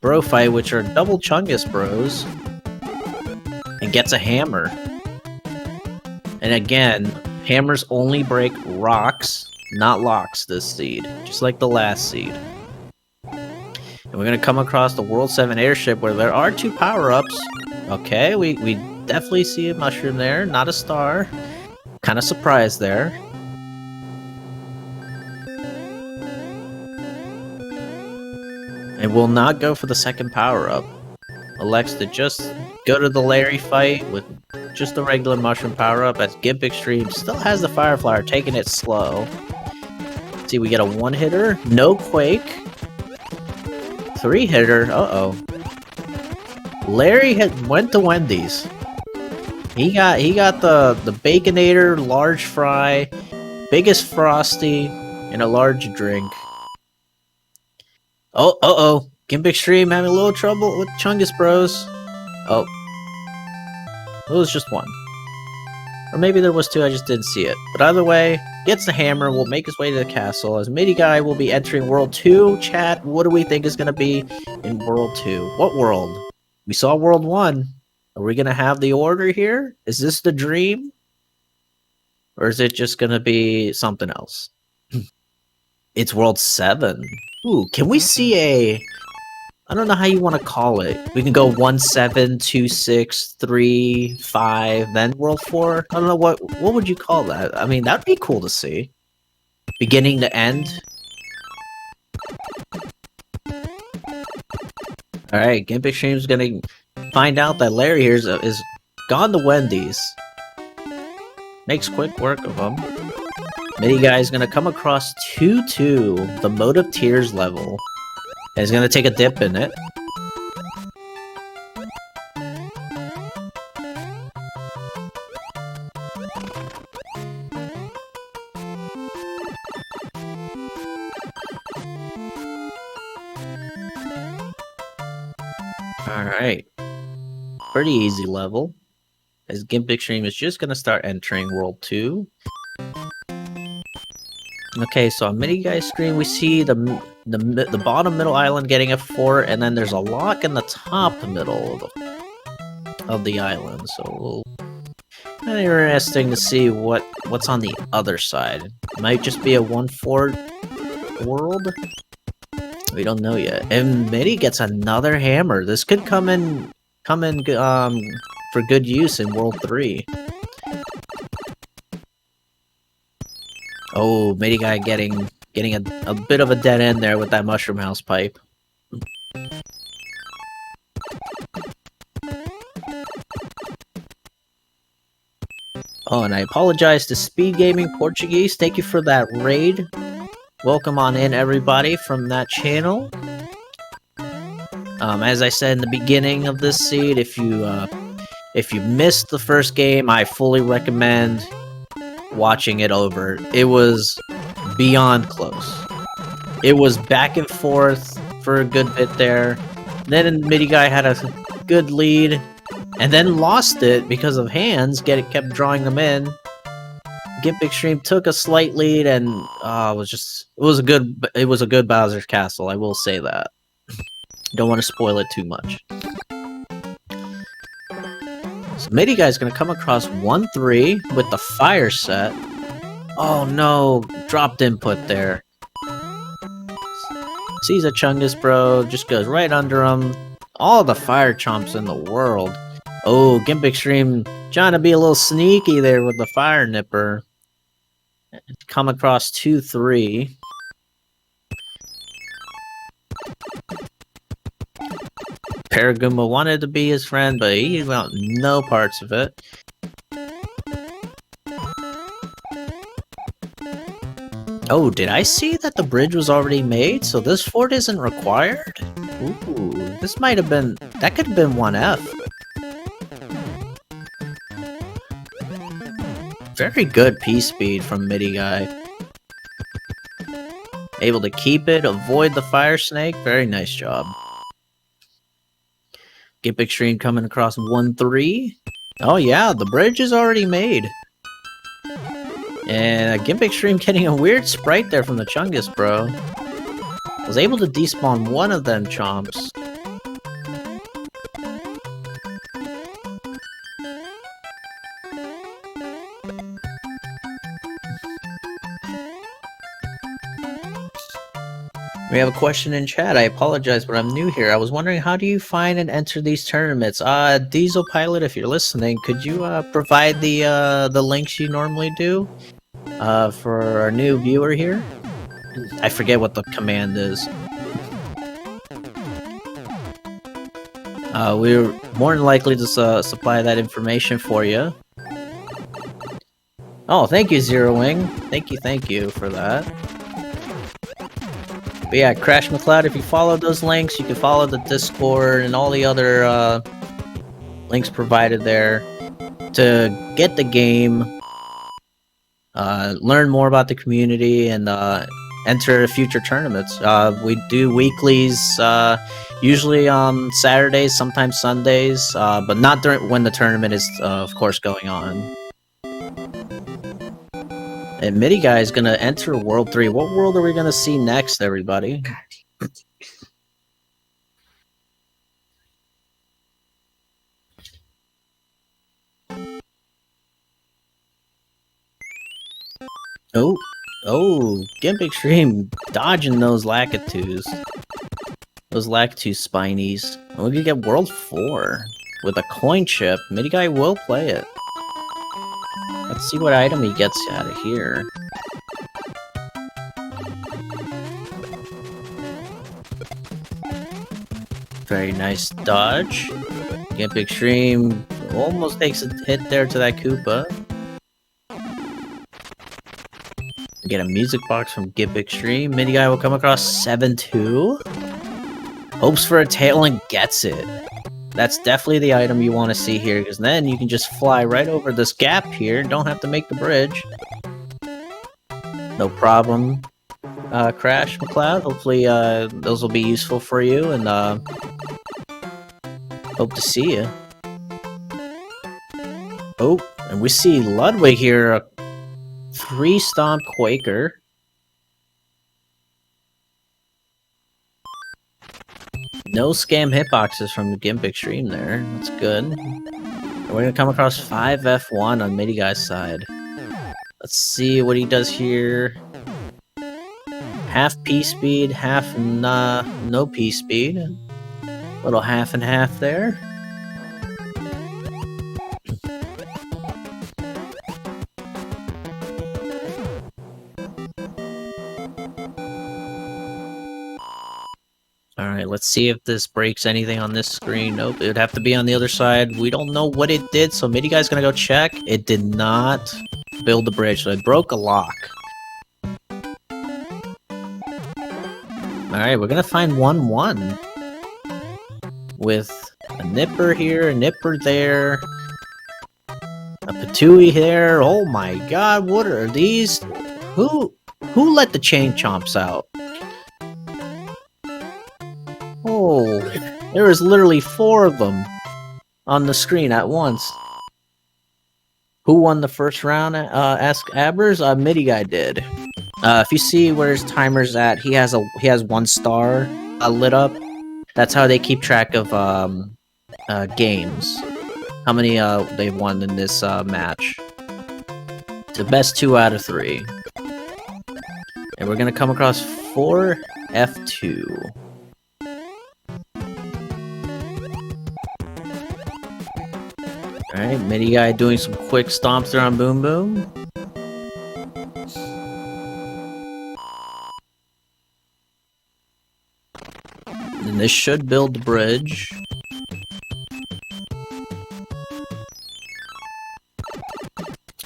bro fight, which are double Chungus bros, and gets a hammer. And again, hammers only break rocks, not locks this seed, just like the last seed. And we're gonna come across the World 7 airship where there are 2 power-ups. Okay, we definitely see a mushroom there, not a star. Kind of surprised there. And will not go for the second power-up. Elects to just go to the Larry fight with just the regular mushroom power-up, as Gimpxtreme still has the Fire Flower, taking it slow. See, we get a 1-hitter, no Quake. 3-hitter, uh-oh. Larry went to Wendy's. He got the Baconator, large fry, biggest Frosty, and a large drink. Oh, uh-oh. Gimpxtreme having a little trouble with Chungus Bros. Oh. It was just 1. Or maybe there was 2, I just didn't see it. But either way, gets the hammer, will make his way to the castle, as MidiGuy will be entering World 2. Chat, what do we think is going to be in World 2? What world? We saw World 1. Are we going to have the order here? Is this the dream? Or is it just going to be something else? It's World 7. Ooh, can we see a... I don't know how you want to call it. We can go 1, 7, 2, 6, 3, 5, then World 4. I don't know, what would you call that? I mean, that'd be cool to see. Beginning to end. Alright, Gimpxtreme's gonna find out that Larry here is gone to Wendy's. Makes quick work of him. MidiGuy's gonna come across 2-2, the Mode of Tears level. And he's gonna take a dip in it. Alright. Pretty easy level. As Gimpxtreme is just gonna start entering World 2. Okay, so on MidiGuy's screen, we see the bottom middle island getting a fort, and then there's a lock in the top middle of the island. So, kind of interesting to see what's on the other side. Might just be a 1-fort world. We don't know yet. And Midi gets another hammer. This could come in for good use in World 3. Oh, MidiGuy getting a bit of a dead end there with that mushroom house pipe. Oh, and I apologize to SpeedGaming Portuguese. Thank you for that raid. Welcome on in, everybody, from that channel. As I said in the beginning of this seed, if you missed the first game, I fully recommend watching it over. It was beyond close. It was back and forth for a good bit there. Then MidiGuy had a good lead, and then lost it because of hands. Kept drawing them in. Gimpxtreme took a slight lead, and it was a good Bowser's Castle. I will say that. Don't want to spoil it too much. So MidiGuy's gonna come across 1-3 with the fire set. Oh no, dropped input there. Sees a Chungus Bro, just goes right under him. All the fire chomps in the world. Oh, Gimpxtreme trying to be a little sneaky there with the fire nipper. Come across 2-3. Paraguma wanted to be his friend, but he want no parts of it. Oh, did I see that the bridge was already made? So this fort isn't required? Ooh, this might have been... That could have been 1F. Very good P-speed from MidiGuy. Able to keep it, avoid the fire snake. Very nice job. Gimpxtreme coming across 1-3. Oh yeah, the bridge is already made. And Gimpxtreme getting a weird sprite there from the Chungus Bro. Was able to despawn one of them chomps. We have a question in chat. I apologize, but I'm new here. I was wondering, how do you find and enter these tournaments? Diesel Pilot, if you're listening, could you provide the links you normally do for our new viewer here? I forget what the command is. We're more than likely to supply that information for you. Oh, thank you, Zero Wing. Thank you for that. But yeah, Crash McCloud, if you follow those links, you can follow the Discord and all the other links provided there to get the game, learn more about the community, and enter future tournaments. We do weeklies, usually on Saturdays, sometimes Sundays, but not during when the tournament is, of course, going on. And MidiGuy is gonna enter World 3. What world are we gonna see next, everybody? Oh, Gimpxtreme dodging those Lakitus. Those Lakitu Spinies. And we could get World 4 with a coin chip. MidiGuy will play it. Let's see what item he gets out of here. Very nice dodge. Gimpxtreme almost takes a hit there to that Koopa. Get a music box from Gimpxtreme. MidiGuy will come across 7-2. Hopes for a tail and gets it. That's definitely the item you want to see here, because then you can just fly right over this gap here. Don't have to make the bridge. No problem, Crash McCloud. Hopefully those will be useful for you, and hope to see you. Oh, and we see Ludwig here, a 3-stomp Quaker. No scam hitboxes from the Gimpxtreme there. That's good. And we're gonna come across 5F1 on MidiGuy's side. Let's see what he does here. Half P-speed, half no P-speed. Little half and half there. Alright, let's see if this breaks anything on this screen. Nope, it would have to be on the other side. We don't know what it did, so MidiGuy's gonna go check. It did not build the bridge, so it broke a lock. Alright, we're gonna find 1-1. With a Nipper here, a Nipper there. A Patooey there. Oh my god, what are these? Who let the chain chomps out? Oh, there was literally 4 of them on the screen at once. Who won the first round? Ask Abbers. MidiGuy did. If you see where his timer's at, he has 1 star lit up. That's how they keep track of games. How many they've won in this match. It's the best 2 out of 3. And we're gonna come across 4F2. Alright, MidiGuy doing some quick stomps there on Boom Boom. And this should build the bridge.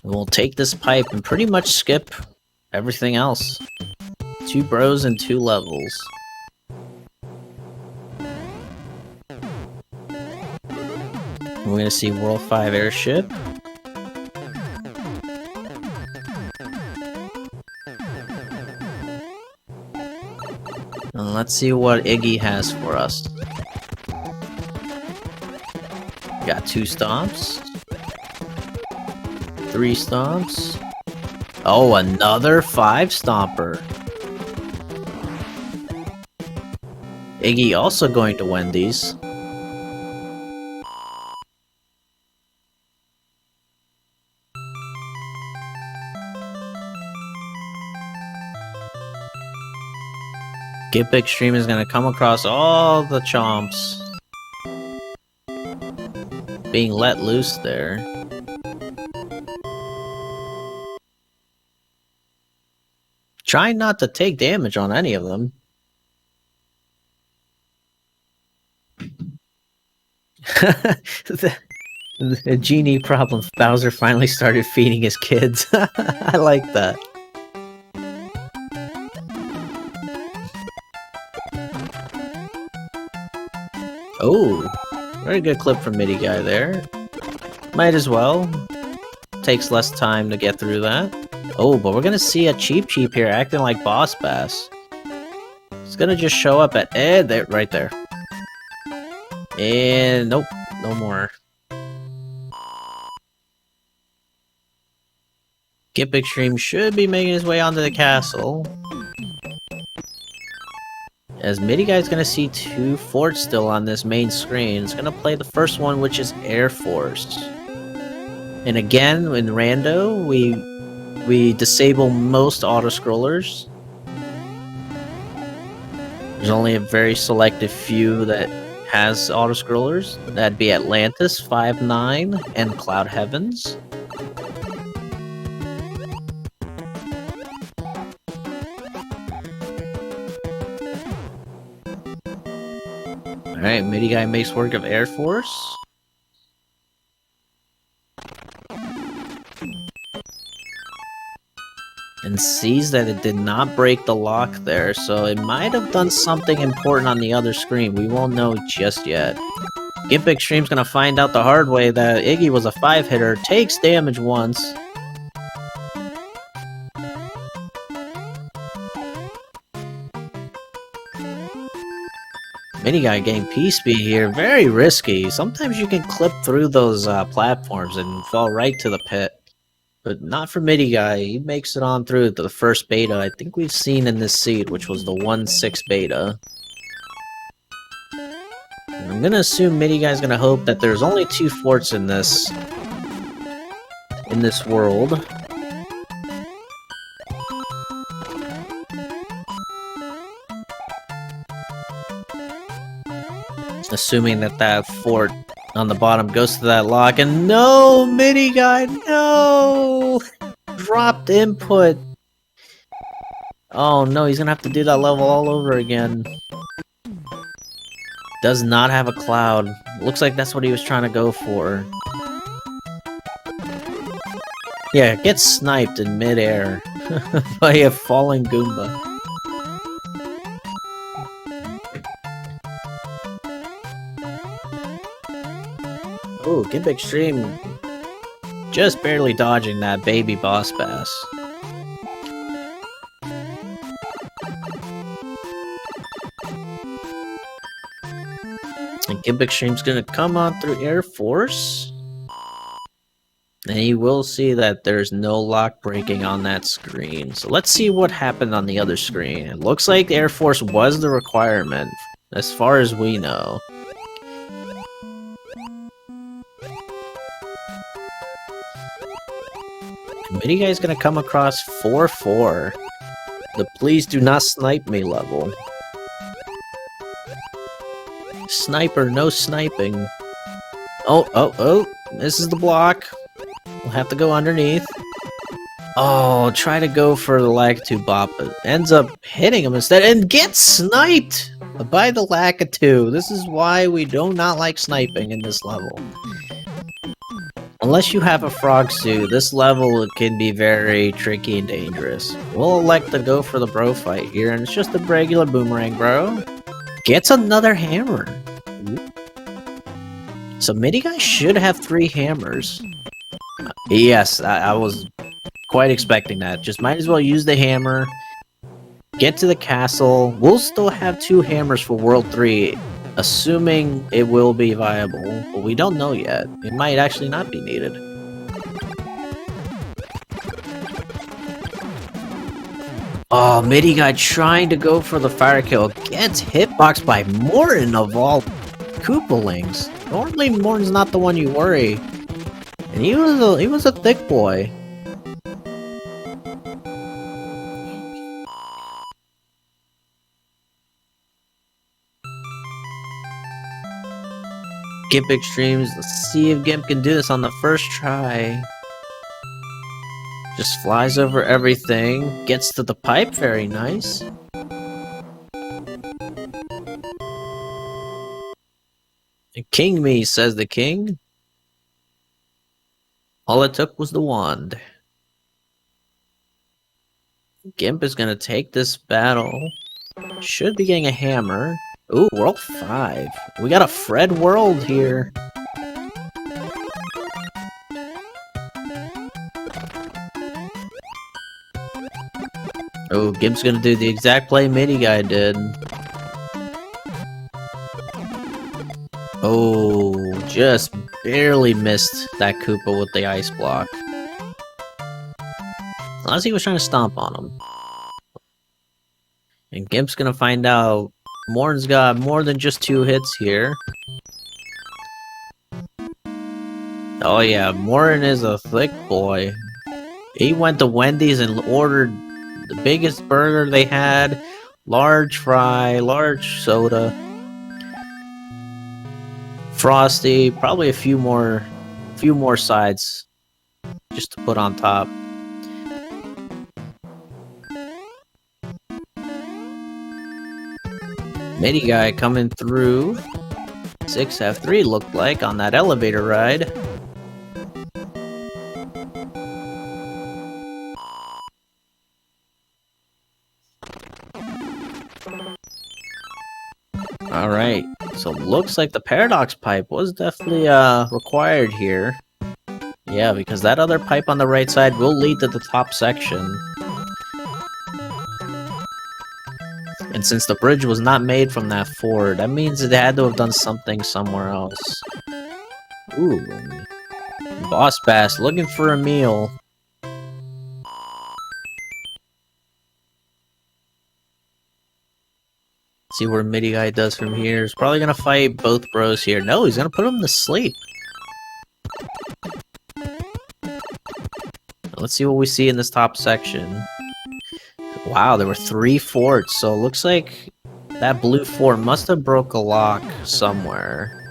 We'll take this pipe and pretty much skip everything else. 2 bros and 2 levels. We're gonna see World 5 airship. And let's see what Iggy has for us. Got 2 stomps. 3 stomps. Oh, another 5 stomper. Iggy also going to Wendy's. Gimpxtreme is gonna come across all the chomps being let loose there. Trying not to take damage on any of them. The genie problem. Bowser finally started feeding his kids. I like that. Oh, very good clip from MidiGuy there. Might as well. Takes less time to get through that. Oh, but we're gonna see a Cheep here acting like Boss Bass. It's gonna just show up at there, right there. And nope, no more. Gimpxtreme should be making his way onto the castle. As MidiGuy's gonna see 2 forts still on this main screen. It's gonna play the first one, which is Air Force. And again, in Rando, we disable most auto-scrollers. There's only a very selective few that has auto-scrollers. That'd be Atlantis, 5-9, and Cloud Heavens. Alright, MidiGuy makes work of Air Force. And sees that it did not break the lock there, so it might have done something important on the other screen. We won't know just yet. Gimpxtreme's gonna find out the hard way that Iggy was a 5-hitter, takes damage once. MidiGuy getting P-speed here, very risky. Sometimes you can clip through those platforms and fall right to the pit. But not for MidiGuy, he makes it on through to the first beta I think we've seen in this seed, which was the 1-6 beta. And I'm gonna assume MidiGuy's gonna hope that there's only 2 forts in this world. Assuming that fort on the bottom goes to that lock, and no, MidiGuy, no! Dropped input. Oh no, he's gonna have to do that level all over again. Does not have a cloud. Looks like that's what he was trying to go for. Yeah, gets sniped in midair by a falling Goomba. Ooh, Gimpxtreme just barely dodging that baby Boss Bass. And Gimpxtreme's gonna come on through Air Force. And you will see that there's no lock breaking on that screen. So let's see what happened on the other screen. It looks like Air Force was the requirement, as far as we know. MidiGuy's gonna come across 4-4. The please do not snipe me level. Sniper, no sniping. Oh, this is the block. We'll have to go underneath. Oh, try to go for the Lakitu bop, but ends up hitting him instead and gets sniped by the Lakitu. This is why we do not like sniping in this level. Unless you have a frog suit, this level can be very tricky and dangerous. We'll elect to go for the bro fight here, and it's just a regular boomerang bro. Gets another hammer. So MidiGuy should have 3 hammers. Yes, I was quite expecting that. Just might as well use the hammer. Get to the castle. We'll still have 2 hammers for World 3. Assuming it will be viable, but we don't know yet. It might actually not be needed. Oh, MidiGuy trying to go for the fire kill. Gets hitboxed by Morton of all Koopalings. Normally Morton's not the one you worry. And he was a thick boy. Gimpxtremes. Let's see if Gimp can do this on the first try. Just flies over everything. Gets to the pipe. Very nice. King me, says the king. All it took was the wand. Gimp is gonna take this battle. Should be getting a hammer. Ooh, world 5. We got a Fred world here. Oh, Gimp's gonna do the exact play MidiGuy did. Oh, just barely missed that Koopa with the ice block. Unless he was trying to stomp on him. And Gimp's gonna find out Morn's got more than just 2 hits here. Oh yeah, Morn is a thick boy. He went to Wendy's and ordered the biggest burger they had, large fry, large soda, frosty, probably a few more sides just to put on top. MidiGuy coming through. 6F3 looked like on that elevator ride. Alright, so looks like the paradox pipe was definitely required here. Yeah, because that other pipe on the right side will lead to the top section. And since the bridge was not made from that ford, that means it had to have done something somewhere else. Ooh. Boss Bass looking for a meal. See where MidiGuy does from here. He's probably gonna fight both bros here. No, he's gonna put him to sleep. Let's see what we see in this top section. Wow, there were 3 forts, so it looks like that blue fort must have broke a lock somewhere.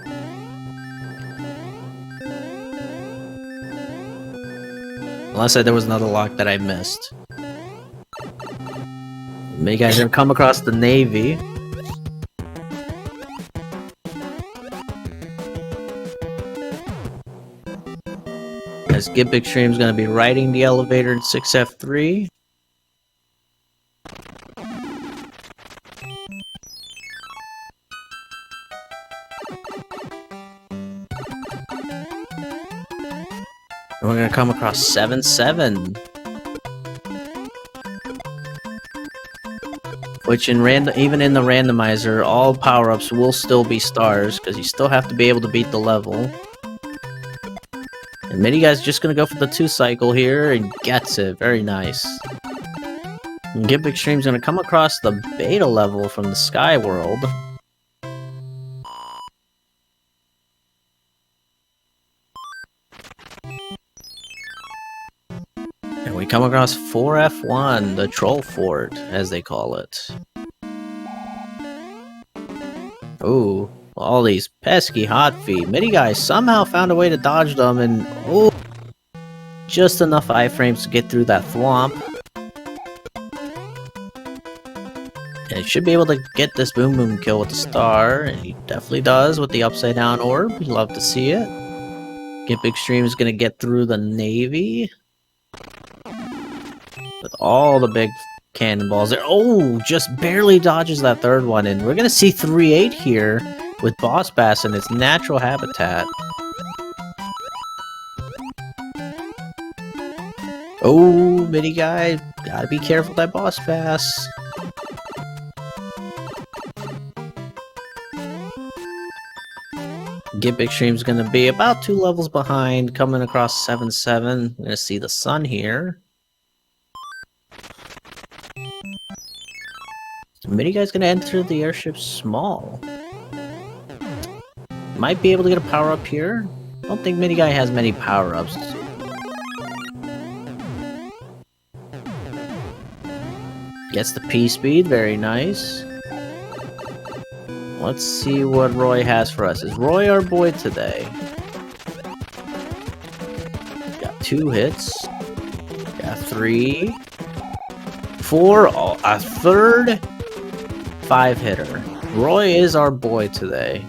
Unless there was another lock that I missed. MidiGuy's gonna come across the Navy. As Gimpxtreme's gonna be riding the elevator in 6F3. And we're gonna come across 7-7. Which even in the randomizer, all power-ups will still be stars, because you still have to be able to beat the level. And MidiGuy's just gonna go for the 2 cycle here and gets it. Very nice. And Gimpxtreme's gonna come across the beta level from the Sky World. And we come across 4F1, the Troll Fort, as they call it. Ooh. All these pesky hot feet. MidiGuy somehow found a way to dodge them, and oh, just enough iframes to get through that thwomp. And it should be able to get this Boom Boom kill with the star, and he definitely does with the upside down orb. We love to see it. Gimpxtreme is gonna get through the Navy with all the big cannonballs there. Oh, just barely dodges that 3rd one, and we're gonna see 3-8 here with Boss Bass in its natural habitat. Oh, MidiGuy, gotta be careful with that Boss Bass. Gimpxtreme's gonna be about 2 levels behind, coming across 7-7. We're gonna see the sun here. MidiGuy's gonna enter the airship small. Might be able to get a power-up here. I don't think MidiGuy has many power-ups. Gets the P-speed, very nice. Let's see what Roy has for us. Is Roy our boy today? Got 2 hits. Got 3. 4. Oh, a third 5-hitter. Roy is our boy today.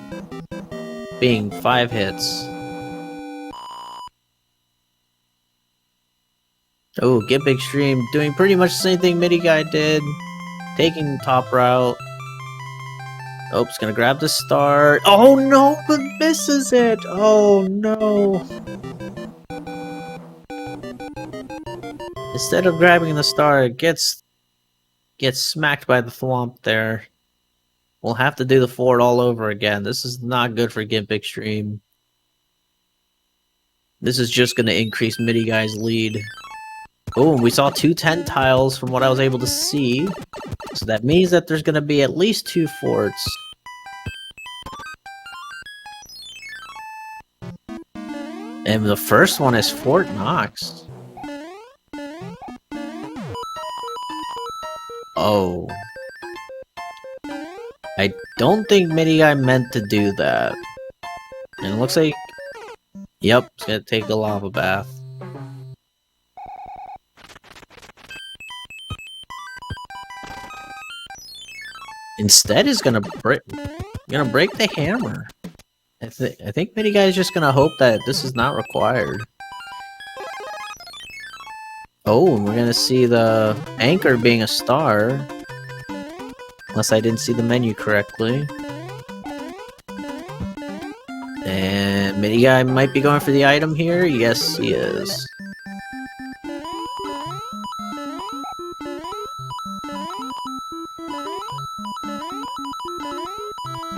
Being 5 hits. Oh, Gimpxtreme doing pretty much the same thing MidiGuy did. Taking the top route. Oops, gonna grab the star. Oh no, but misses it! Oh no! Instead of grabbing the star, it gets smacked by the thwomp there. We'll have to do the fort all over again. This is not good for Gimpxtreme. This is just gonna increase MidiGuy's lead. Oh, we saw 2 10 tiles from what I was able to see. So that means that there's gonna be at least 2 forts. And the first one is Fort Knox. Oh. I don't think MidiGuy meant to do that. And it looks like... Yep, it's gonna take a lava bath. Instead, is gonna break the hammer. I think MidiGuy is just gonna hope that this is not required. Oh, and we're gonna see the anchor being a star. Unless I didn't see the menu correctly. And MidiGuy might be going for the item here. Yes, he is.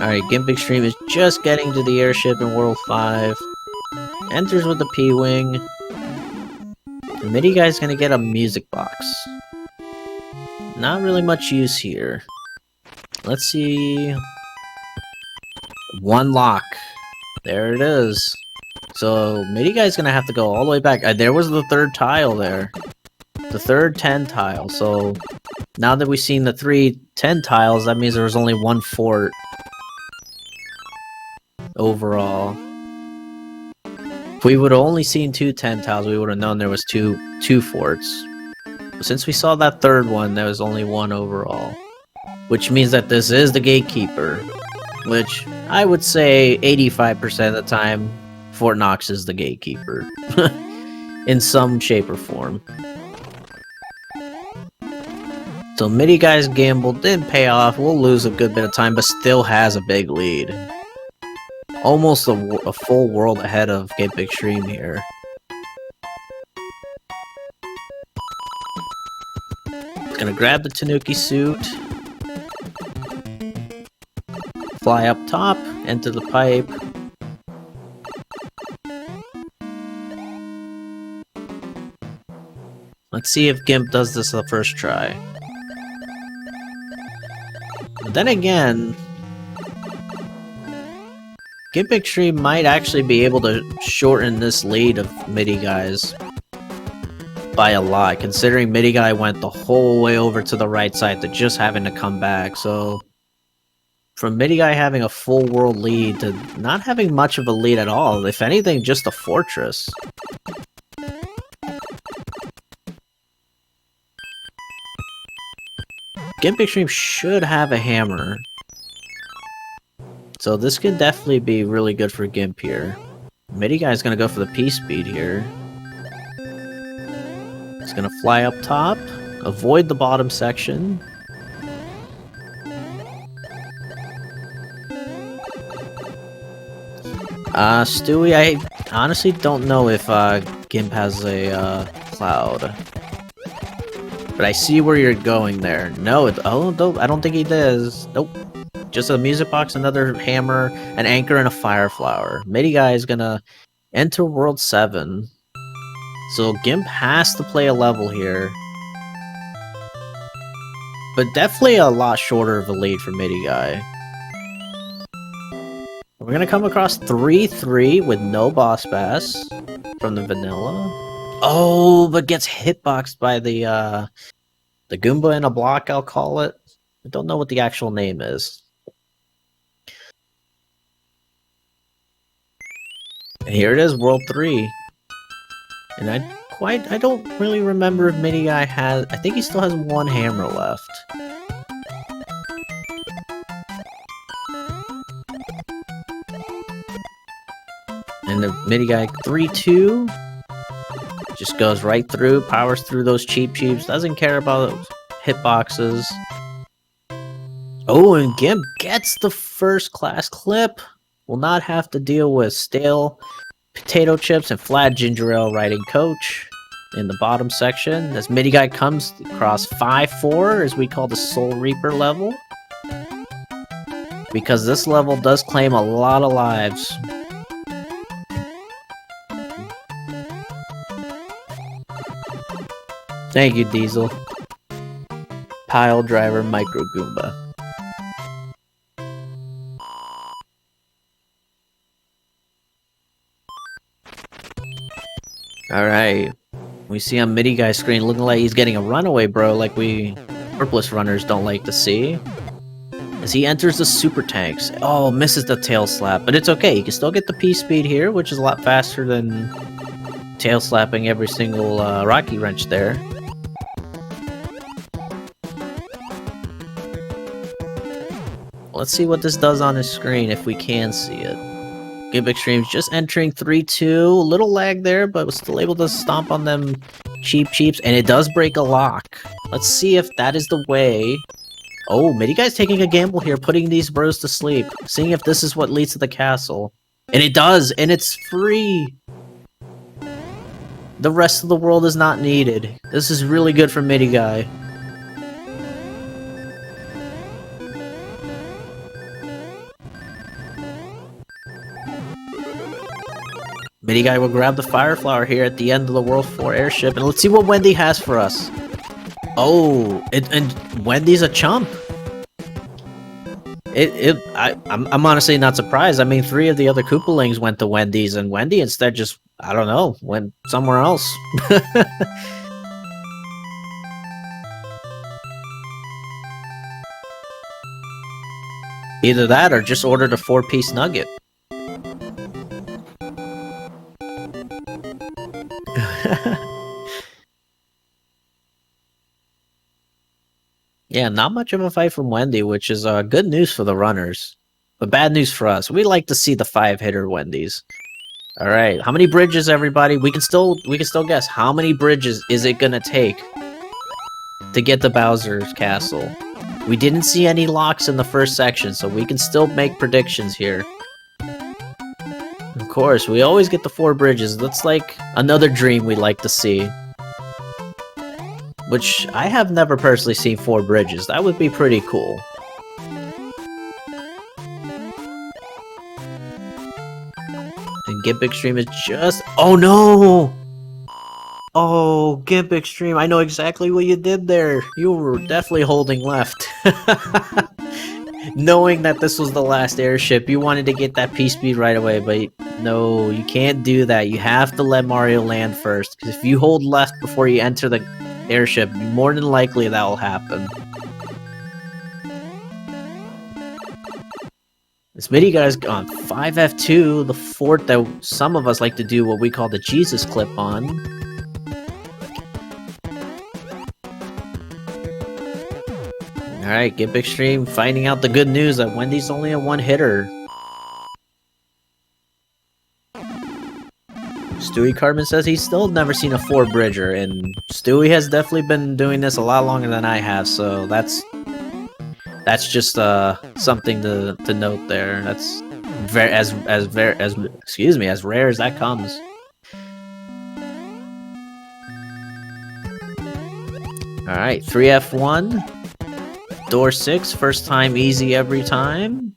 Alright, Gimpxtreme is just getting to the airship in World 5. Enters with the P-Wing. And MidiGuy's gonna get a music box. Not really much use here. Let's see... 1 lock. There it is. So, MidiGuy's gonna have to go all the way back. There was the 3rd tile there. The 3rd 10 tile. So, now that we've seen the 3 10 tiles, that means there was only 1 fort. Overall. If we would have only seen 2 10 tiles, we would have known there was two forts. But since we saw that 3rd one, there was only 1 overall. Which means that this is the gatekeeper. Which, I would say 85% of the time, Fort Knox is the gatekeeper. In some shape or form. So MidiGuy's gamble did pay off. We'll lose a good bit of time, but still has a big lead. Almost a full world ahead of Gimpxtreme here. Gonna grab the Tanuki suit. Fly up top, enter the pipe. Let's see if Gimp does this the first try. But then again... Gimpxtreme might actually be able to shorten this lead of MidiGuy's by a lot, considering MidiGuy went the whole way over to the right side to just having to come back. So, from MidiGuy having a full world lead to not having much of a lead at all, if anything, just a fortress. Gimpxtreme should have a hammer. So this could definitely be really good for Gimp here. MidiGuy's gonna go for the P-Speed here. He's gonna fly up top, avoid the bottom section. Stewie, I honestly don't know if Gimp has a cloud. But I see where you're going there. No, I don't think he does. Nope. Just a music box, another hammer, an anchor, and a fire flower. MidiGuy is gonna enter World 7. So Gimp has to play a level here. But definitely a lot shorter of a lead for MidiGuy. We're gonna come across 3-3 with no boss bass from the vanilla. Oh, but gets hitboxed by the Goomba in a block, I'll call it. I don't know what the actual name is. And here it is, World 3. And I don't really remember if MidiGuy has... I think he still has one hammer left. And the MidiGuy 3-2 just goes right through, powers through those cheeps, doesn't care about hitboxes. Oh, and Gimp gets the first class clip. Will not have to deal with stale potato chips and flat ginger ale riding coach in the bottom section. As MidiGuy comes across 5-4, as we call the Soul Reaper level. Because this level does claim a lot of lives. Thank you, Diesel. Pile driver micro Goomba. Alright. We see on MidiGuy's screen looking like he's getting a runaway, bro, like we Warpless runners don't like to see. As he enters the super tanks. Oh, misses the tail slap, but it's okay. You can still get the P speed here, which is a lot faster than tail slapping every single Rocky Wrench there. Let's see what this does on his screen if we can see it. Gimpxtreme's just entering 3-2. Little lag there, but was still able to stomp on them cheeps, and it does break a lock. Let's see if that is the way. Oh, MidiGuy's taking a gamble here, putting these bros to sleep. Seeing if this is what leads to the castle. And it does, and it's free! The rest of the world is not needed. This is really good for MidiGuy. MidiGuy will grab the Fire Flower here at the end of the World 4 airship, and let's see what Wendy has for us. Oh, and Wendy's a chump. I'm honestly not surprised. I mean, 3 of the other Koopalings went to Wendy's, and Wendy instead just, I don't know, went somewhere else. Either that or just ordered a 4-piece nugget. Yeah, not much of a fight from Wendy, which is good news for the runners, but bad news for us. We like to see the 5-hitter Wendy's. All right, how many bridges, everybody? We can still guess. How many bridges is it gonna take to get to Bowser's castle? We didn't see any locks in the first section, so we can still make predictions here. Of course, we always get the 4 bridges. That's like another dream we like to see. Which, I have never personally seen 4 bridges. That would be pretty cool. And Gimpxtreme is just... Oh no! Oh, Gimpxtreme, I know exactly what you did there. You were definitely holding left. Knowing that this was the last airship, you wanted to get that P-speed right away, but no, you can't do that. You have to let Mario land first, because if you hold left before you enter the airship, more than likely that will happen. This MidiGuy's on 5F2, the fort that some of us like to do what we call the Jesus clip on. Alright, Gimpxtreme finding out the good news that Wendy's only a 1-hitter. Stewie Cartman says he's still never seen a 4-bridger, and Stewie has definitely been doing this a lot longer than I have, so that's just something to note there. That's as rare as that comes. All right, 3F1, door 6, first time easy every time.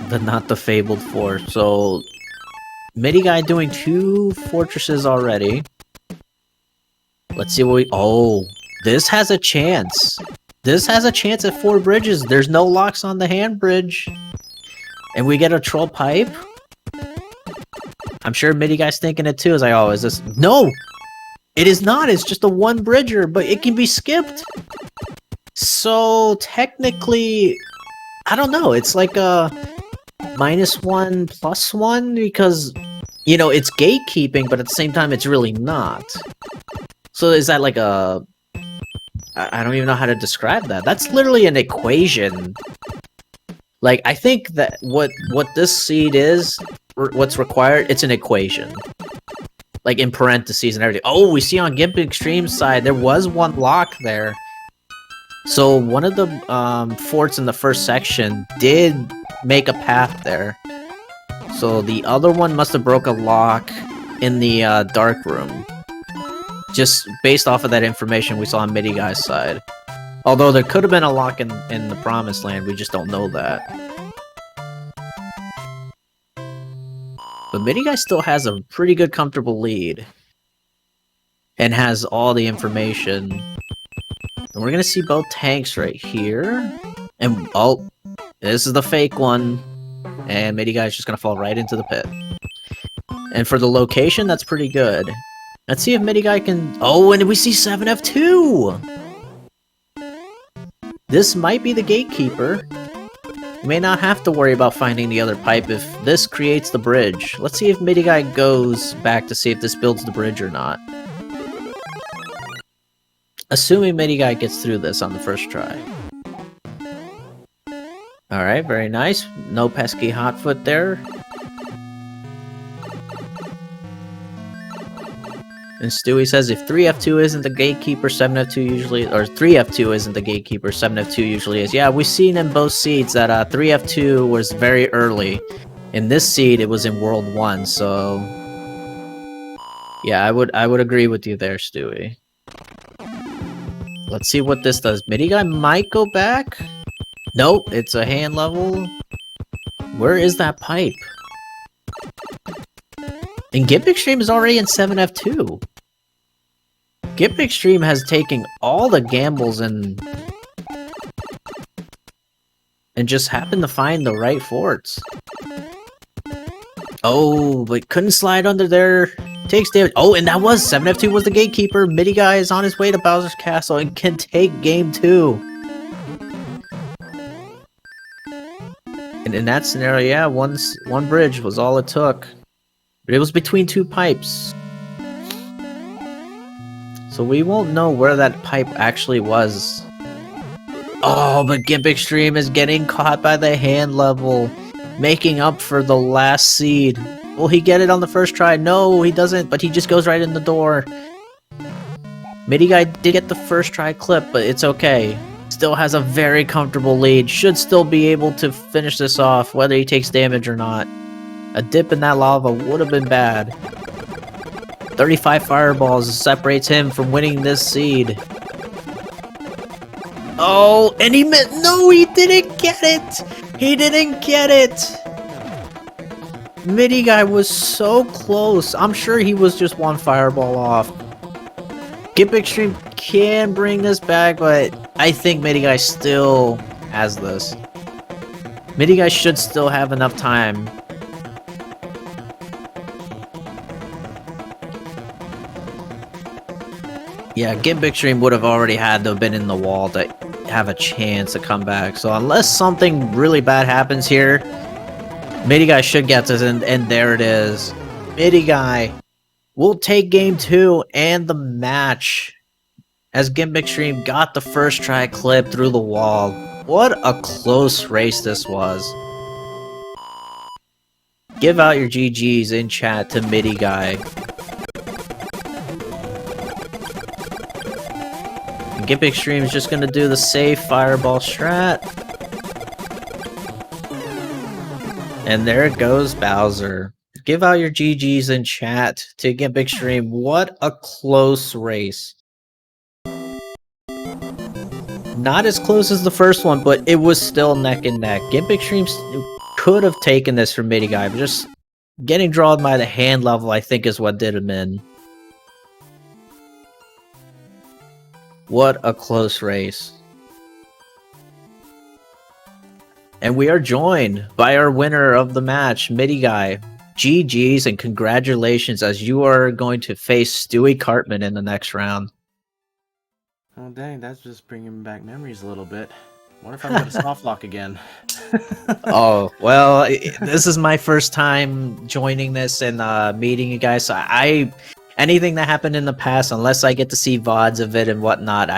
But not the fabled 4. So MidiGuy doing 2 fortresses already. Let's see what we... Oh, this has a chance. This has a chance at 4 bridges. There's no locks on the hand bridge. And we get a troll pipe. I'm sure MidiGuy's thinking it too, as I always... No! It is not. It's just a 1-bridger, but it can be skipped. So, technically... I don't know. It's like a -1 +1 because, you know, it's gatekeeping, but at the same time, it's really not. So is that like a... I don't even know how to describe that. That's literally an equation. Like, I think that what this seed is, what's required, it's an equation. Like, in parentheses and everything. Oh, we see on Gimpxtreme's side, there was one lock there. So, one of the forts in the first section did make a path there. So, the other one must have broke a lock in the dark room. Just based off of that information we saw on MidiGuy's side. Although there could have been a lock in the Promised Land, we just don't know that. But MidiGuy still has a pretty good comfortable lead. And has all the information. And we're gonna see both tanks right here. And, oh, this is the fake one. And MidiGuy's just gonna fall right into the pit. And for the location, that's pretty good. Let's see if MidiGuy can... Oh, and we see 7F2! This might be the gatekeeper. You may not have to worry about finding the other pipe if this creates the bridge. Let's see if MidiGuy goes back to see if this builds the bridge or not. Assuming MidiGuy gets through this on the first try. Alright, very nice. No pesky hotfoot there. And Stewie says if 3F2 isn't the gatekeeper, 7F2 usually... Or 3F2 isn't the gatekeeper, 7F2 usually is. Yeah, we've seen in both seeds that 3F2 was very early. In this seed, it was in World 1, so... Yeah, I would agree with you there, Stewie. Let's see what this does. MidiGuy might go back? Nope, it's a hand level. Where is that pipe? And Gimpxtreme is already in 7F2. Gimpxtreme has taken all the gambles and just happened to find the right forts. Oh, but couldn't slide under there. Takes damage. Oh, and that was 7F2 was the gatekeeper. MidiGuy is on his way to Bowser's Castle and can take game 2. And in that scenario, yeah, one bridge was all it took. But it was between 2 pipes. So we won't know where that pipe actually was. Oh, but Gimpxtreme is getting caught by the hand level. Making up for the last seed. Will he get it on the first try? No, he doesn't, but he just goes right in the door. MidiGuy did get the first try clip, but it's okay. Still has a very comfortable lead. Should still be able to finish this off, whether he takes damage or not. A dip in that lava would have been bad. 35 fireballs separates him from winning this seed. Oh, and he meant... No, he didn't get it! He didn't get it! MidiGuy was so close. I'm sure he was just one fireball off. Gimpxtreme can bring this back, but I think MidiGuy still has this. MidiGuy should still have enough time. Yeah, Gimpxtreme would have already had to have been in the wall to have a chance to come back. So unless something really bad happens here, MidiGuy should get this, and there it is. MidiGuy will take game 2 and the match as Gimpxtreme got the first try clip through the wall. What a close race this was. Give out your GGs in chat to MidiGuy. Gimpxtreme is just gonna do the safe fireball strat. And there it goes, Bowser. Give out your GGs in chat to Gimpxtreme. What a close race. Not as close as the first one, but it was still neck and neck. Gimpxtreme could have taken this from MidiGuy, but just getting drawn by the hand level, I think, is what did him in. What a close race. And we are joined by our winner of the match, MidiGuy. GG's and congratulations, as you are going to face Stewie Cartman in the next round.
Oh dang, that's just bringing back memories a little bit. What if I'm gonna soft lock again?
Oh, well, this is my first time joining this and meeting you guys. So anything that happened in the past, unless I get to see VODs of it and whatnot,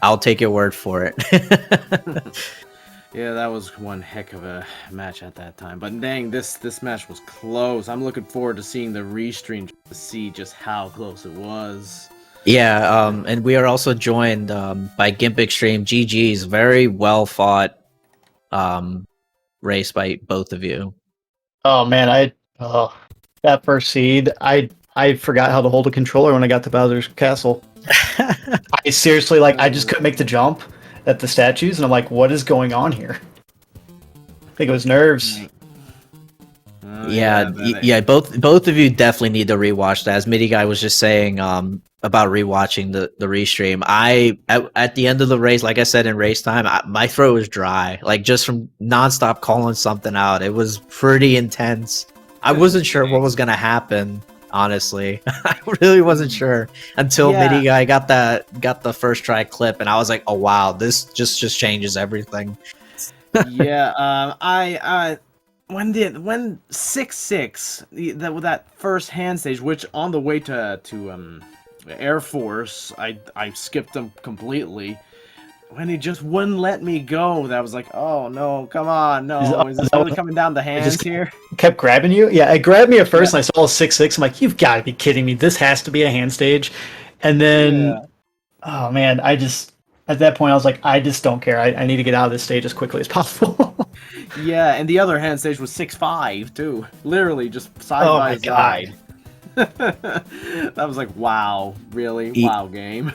I'll take your word for it.
Yeah, that was one heck of a match at that time. But dang, this match was close. I'm looking forward to seeing the restream to see just how close it was.
Yeah, and we are also joined by Gimpxtreme. GG's very well fought race by both of you.
Oh man, that first seed, I forgot how to hold a controller when I got to Bowser's Castle. I seriously I just couldn't make the jump at the statues, and I'm like, what is going on here? I think it was nerves.
Yeah, both of you definitely need to rewatch that. As MidiGuy was just saying about rewatching the restream. At the end of the race, like I said in race time, my throat was dry, like just from nonstop calling something out. It was pretty intense. I wasn't sure what was gonna happen. Honestly, I really wasn't sure until MidiGuy got the first try clip, and I was like, "Oh wow, this just changes everything."
Yeah, when 6-6 that first hand stage, which on the way to Air Force, I skipped them completely. When he just wouldn't let me go, that was like, oh no, come on, no, is this really coming down the hands here?
Kept grabbing you? Yeah, it grabbed me at first, and I saw 6-6. I'm like, you've got to be kidding me! This has to be a hand stage. And then, oh man, at that point, I was like, I just don't care. I need to get out of this stage as quickly as possible.
Yeah, and the other hand stage was 6-5 too. Literally just side by side. That was like, wow, really? Wow, game.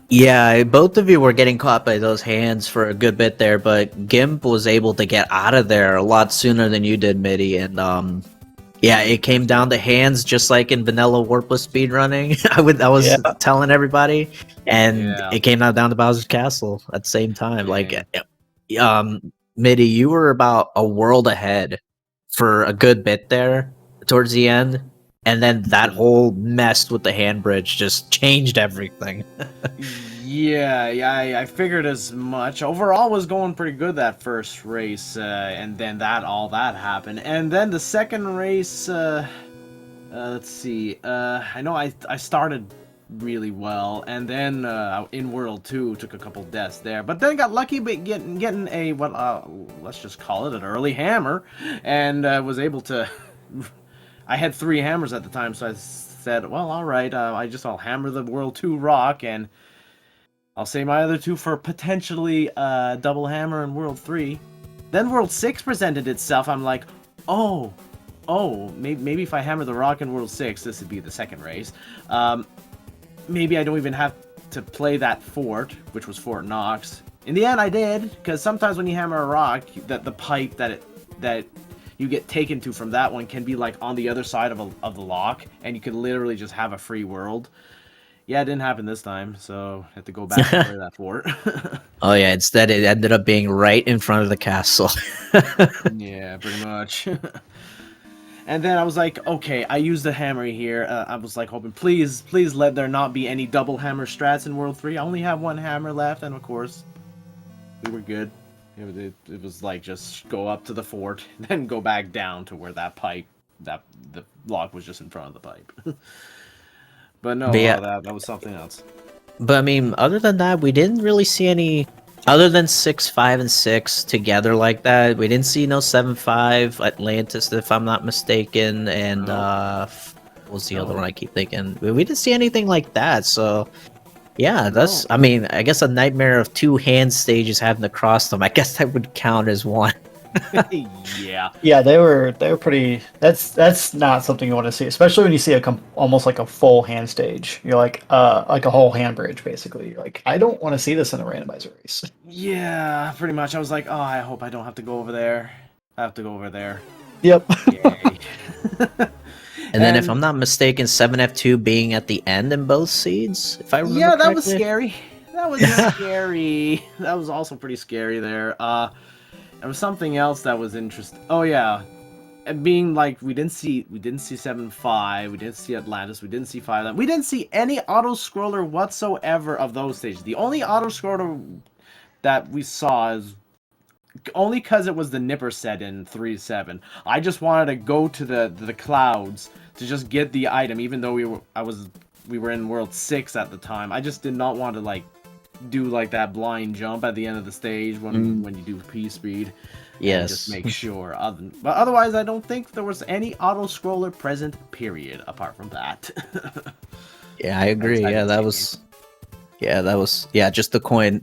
Yeah, both of you were getting caught by those hands for a good bit there, but Gimp was able to get out of there a lot sooner than you did, Midi, and yeah, it came down to hands just like in vanilla Warpless speedrunning. I was telling everybody, and it came down to Bowser's Castle at the same time. Like, Midi, you were about a world ahead for a good bit there towards the end. And then that whole mess with the hand bridge just changed everything.
I figured as much. Overall was going pretty good that first race, and then all that happened. And then the second race, let's see, I know I started really well, and then in World 2 took a couple deaths there, but then got lucky by getting a, let's just call it an early hammer, and was able to... I had 3 hammers at the time, so I said, well, alright, I'll hammer the World 2 rock, and I'll save my other 2 for potentially double hammer in World 3. Then World 6 presented itself. I'm like, maybe if I hammer the rock in World 6, this would be the second race. Maybe I don't even have to play that fort, which was Fort Knox. In the end, I did, because sometimes when you hammer a rock, the pipe that you get taken to from that one can be like on the other side of the lock, and you could literally just have a free world. Yeah, it didn't happen this time, so I had to go back and play that fort.
Oh yeah, instead it ended up being right in front of the castle.
Yeah, pretty much. And then I was like, okay, I used the hammer here. I was like hoping, please let there not be any double hammer strats in World 3. I only have 1 hammer left, and of course, we were good. It was like just go up to the fort, then go back down to where that pipe, the lock was just in front of the pipe. But no, that was something else.
But I mean, other than that, we didn't really see any, other than 6, 5, and 6 together like that. We didn't see no 7, 5 Atlantis, if I'm not mistaken, and what was the other one I keep thinking? We didn't see anything like that, so... Yeah, that's, I mean, I guess a nightmare of 2 hand stages having to cross them. I guess that would count as 1.
Yeah.
Yeah, they were pretty, that's not something you want to see, especially when you see almost like a full hand stage. You're like a whole hand bridge, basically. You're like, I don't want to see this in a randomizer race.
Yeah, pretty much. I was like, oh, I hope I don't have to go over there. I have to go over there.
Yep.
Yay.
And then, if I'm not mistaken, 7F2 being at the end in both seeds, if I remember correctly.
That was scary. That was scary. That was also pretty scary there. There was something else that was interesting. Oh yeah, being like we didn't see 7-5, we didn't see Atlantis, we didn't see 5. We didn't see any auto scroller whatsoever of those stages. The only auto scroller that we saw is only because it was the Nipper set in 3.7. I just wanted to go to the clouds to just get the item, even though we were in World 6 at the time. I just did not want to like do like that blind jump at the end of the stage when you do P speed.
Yes.
Just make sure. But otherwise, I don't think there was any auto scroller present. Period. Apart from that.
Yeah, I agree. Yeah, that was. Yeah, that was. Yeah, just the coin,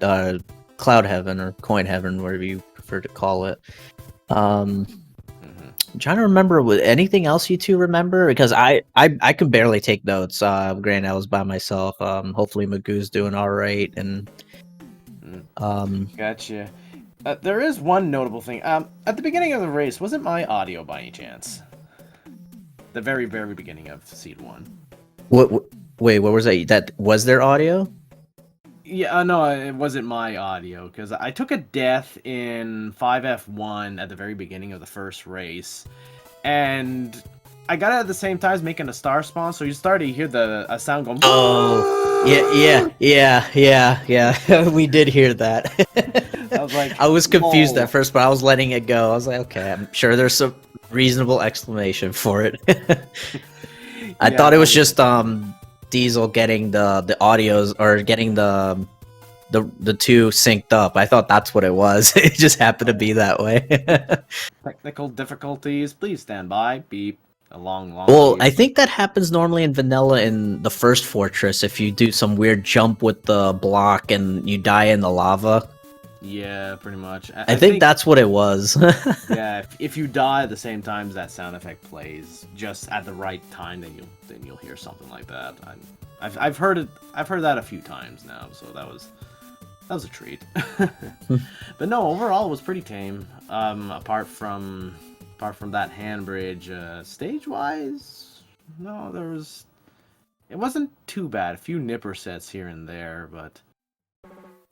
cloud heaven or coin heaven, whatever you prefer to call it. I'm trying to remember anything else you two remember, because I can barely take notes. Granted, I was by myself. Hopefully Magoo's doing all right, and
Gotcha. There is one notable thing. At the beginning of the race, wasn't my audio by any chance? The very, very beginning of Seed 1.
Wait, what was that? That was their audio?
Yeah, no, it wasn't my audio, because I took a death in 5F1 at the very beginning of the first race, and I got it at the same time as making a star spawn, so you started to hear a sound going...
Oh, yeah. We did hear that.
I was like,
I was confused
whoa.
at first, but I was letting it go. I was like, okay, I'm sure there's some reasonable explanation for it. I thought it was just Diesel getting the audios, or getting the two synced up. I thought that's what it was. It just happened to be that way.
Technical difficulties, please stand by. Beep. A long
Well,
beep.
I think that happens normally in vanilla in the first fortress, if you do some weird jump with the block and you die in the lava.
Yeah, pretty much.
I think that's what it was.
Yeah, if you die at the same time as that sound effect plays, just at the right time, then you'll hear something like that. I've heard it. I've heard that a few times now, so that was a treat. But no, overall it was pretty tame. Apart from that hand bridge, stage wise, no, it wasn't too bad. A few nipper sets here and there, but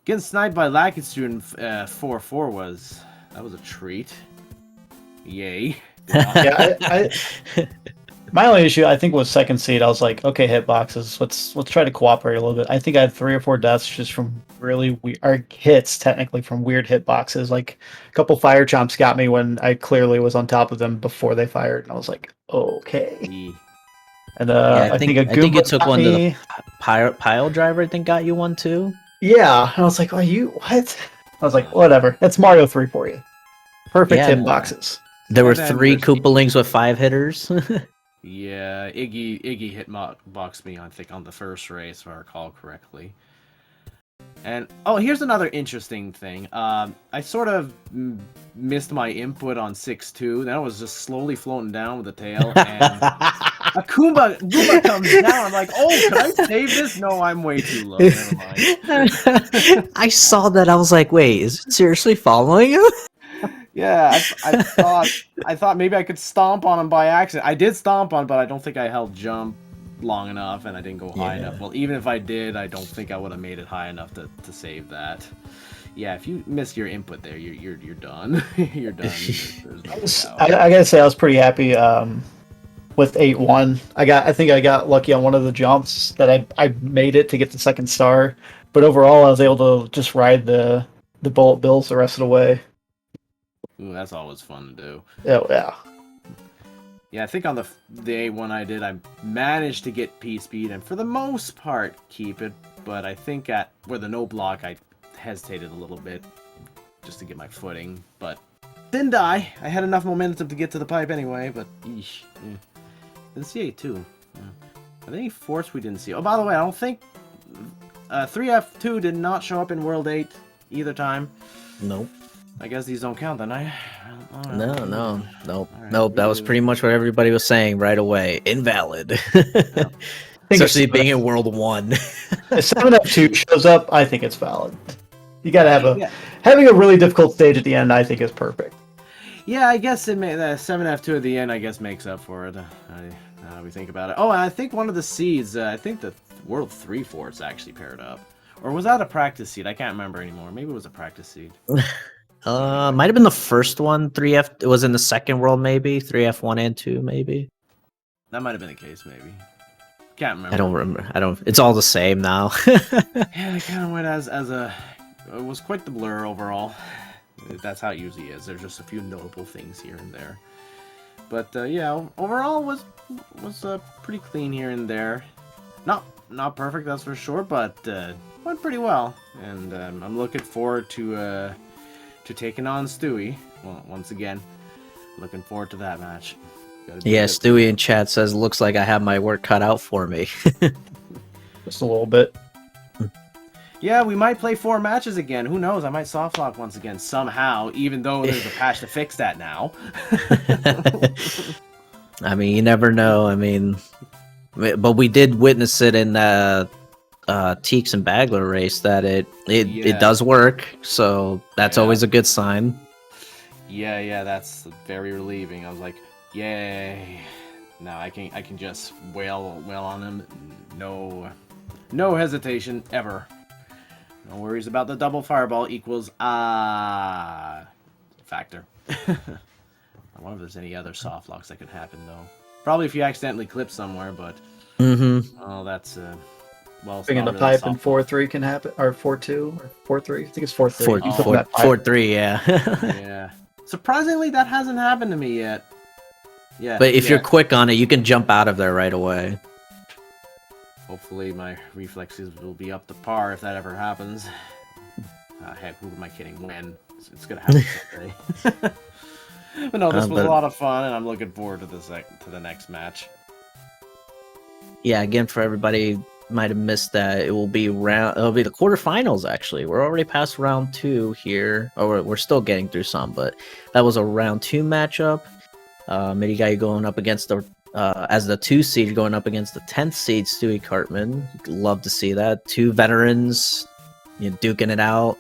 getting sniped by Lackitsu in 4-4 was a treat. Yay.
Yeah, my only issue, I think, was second seed. I was like, okay, hitboxes, let's try to cooperate a little bit. I think I had 3 or 4 deaths just from really weird hits, technically from weird hitboxes. Like a couple fire chomps got me when I clearly was on top of them before they fired, and I was like, okay. And
yeah,
I think a
I think you took one
me.
to the pile driver. I think got you one too.
Yeah, and I was like, oh, what? I was like, whatever. That's Mario 3 for you. Perfect
Yeah,
hitboxes.
There were
And then
3
there's-
Koopalings with 5 hitters.
Yeah, Iggy hitboxed me, I think, on the first race, if I recall correctly. And oh, here's another interesting thing. I sort of missed my input on 6-2. Then I was just slowly floating down with the tail, and a Goomba comes down. I'm like, oh, could I save this? No, I'm way too low. Never mind.
I saw that. I was like, wait, is it seriously following you?
Yeah, I thought maybe I could stomp on him by accident. I did stomp on, but I don't think I held jump long enough, and I didn't go high enough. Well, even if I did, I don't think I would have made it high enough to save that. Yeah, if you miss your input there, you're done. You're done. There's no doubt.
I gotta say, I was pretty happy with 8-1. I think I got lucky on one of the jumps that I made it to get the second star, but overall I was able to just ride the bullet bills the rest of the way.
Ooh, that's always fun to do.
Yeah.
Yeah, I think on the A1 I did, I managed to get P speed and for the most part keep it, but I think at where the no block I hesitated a little bit just to get my footing, but didn't die. I had enough momentum to get to the pipe anyway, but eesh. Yeah. Didn't see A2. Yeah. Are there any forts we didn't see? Oh, by the way, I don't think 3F2 did not show up in World 8 either time.
Nope.
I guess these don't count then.
Nope. That was pretty much what everybody was saying right away. Invalid. Especially being in World 1.
If 7F2 shows up, I think it's valid. You gotta have having a really difficult stage at the end, I think, is perfect.
Yeah, I guess the 7F2 at the end, I guess, makes up for it. Now we think about it. Oh, and I think one of the seeds, I think the World 3 forts actually paired up. Or was that a practice seed? I can't remember anymore. Maybe it was a practice seed.
Might have been the first one. 3F. It was in the second world, maybe 3F1 and 2, maybe.
That might have been the case, maybe. Can't remember.
I don't remember. It's all the same now.
Yeah, I kind of went as a it was quite the blur overall. That's how it usually is. There's just a few notable things here and there. But yeah, overall was pretty clean here and there. Not perfect, that's for sure, but went pretty well. And I'm looking forward to taking on Stewie. Well, once again, looking forward to that match.
Yeah, Stewie in chat says, looks like I have my work cut out for me.
Just a little bit.
Yeah, we might play 4 matches again. Who knows? I might softlock once again somehow, even though there's a patch to fix that now.
I mean, you never know. I mean, but we did witness it in the Teeks and Bagler race that it does work. So that's always a good sign.
Yeah, that's very relieving. I was like, yay! Now I can just wail on him. No hesitation ever. No worries about the double fireball equals factor. I wonder if there's any other soft locks that could happen though. Probably if you accidentally clip somewhere, but oh, that's well.
Thinking the pipe in 4-3 can happen, or 4-2 or 4-3. I think it's 4-3.
4-3, yeah.
Yeah. Surprisingly, that hasn't happened to me yet. Yeah.
But if you're quick on it, you can jump out of there right away.
Hopefully my reflexes will be up to par if that ever happens. Heck, who am I kidding? When? It's gonna happen someday. But no, this was a lot of fun, and I'm looking forward to the next match.
Yeah, again, for everybody might have missed that, it'll be the quarterfinals. Actually, we're already past round 2 here, or we're still getting through some, but that was a round 2 matchup. MidiGuy going up against the as the 2 seed going up against the 10th seed Stewie Cartman. Love to see that. 2 veterans, duking it out.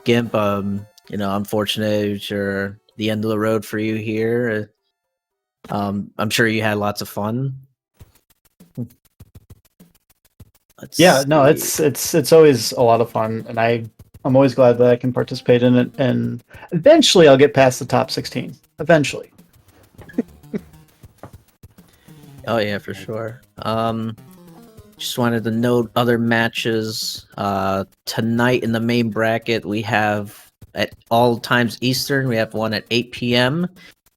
Gimp, unfortunately, sure, the end of the road for you here. I'm sure you had lots of fun.
It's always a lot of fun, and I'm always glad that I can participate in it, and eventually I'll get past the top 16. Eventually.
Oh yeah, for sure. Just wanted to note other matches. Tonight in the main bracket, we have at all times Eastern. We have one at 8 p.m.,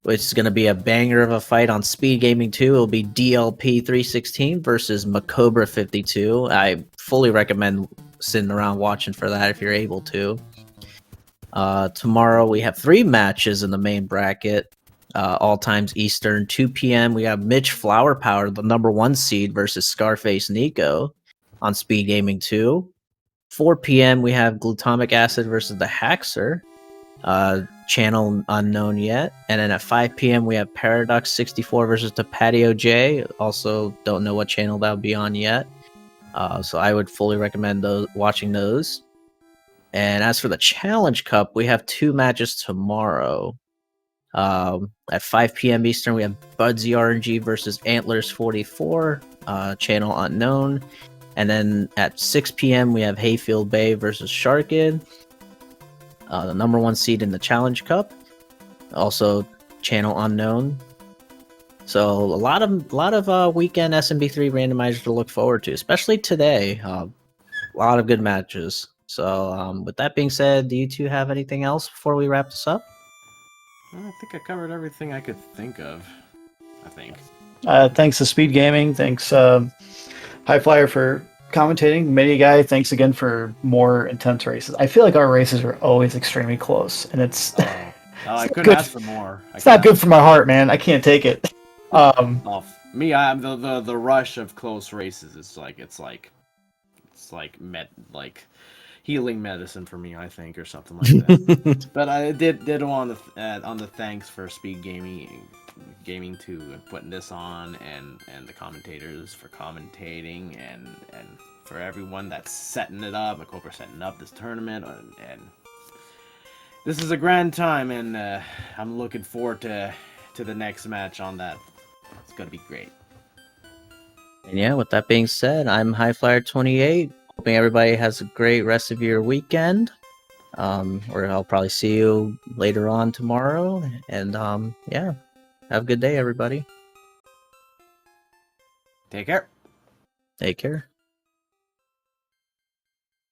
which is going to be a banger of a fight on SpeedGaming 2. It'll be DLP 316 versus Macobra 52. I fully recommend sitting around watching for that if you're able to. Tomorrow we have 3 matches in the main bracket. All times Eastern, 2 p.m. We have Mitch Flower Power, the number 1 seed, versus Scarface Nico on SpeedGaming 2. 4 p.m. we have Glutamic Acid versus the Haxer, channel unknown yet. And then at 5 p.m. we have Paradox 64 versus the Patio J. Also don't know what channel that'll be on yet. So I would fully recommend watching those. And as for the Challenge Cup, we have 2 matches tomorrow. At 5 p.m. Eastern, we have Budsy RNG versus Antlers 44, channel unknown. And then at 6 p.m., we have Hayfield Bay versus Sharkid, the number 1 seed in the Challenge Cup, also channel unknown. So a lot of weekend SMB3 randomizers to look forward to, especially today. A lot of good matches. So with that being said, do you two have anything else before we wrap this up?
I think I covered everything I could think of. I think.
Thanks to SpeedGaming. Thanks, High Flyer, for commentating. MidiGuy, thanks again for more intense races. I feel like our races are always extremely close, and it's.
I couldn't ask for more.
It's not good for my heart, man. I can't take it.
Me, I'm the rush of close races. It's like healing medicine for me, I think, or something like that. But I did on the thanks for SpeedGaming to putting this on, and the commentators for commentating, and for everyone that's setting it up. Macobra setting up this tournament, and this is a grand time, and I'm looking forward to the next match on that. It's gonna be great.
And yeah, with that being said, I'm HighFlyer28. Hoping everybody has a great rest of your weekend. Or I'll probably see you later on tomorrow. And yeah, have a good day, everybody.
Take care.
Take care.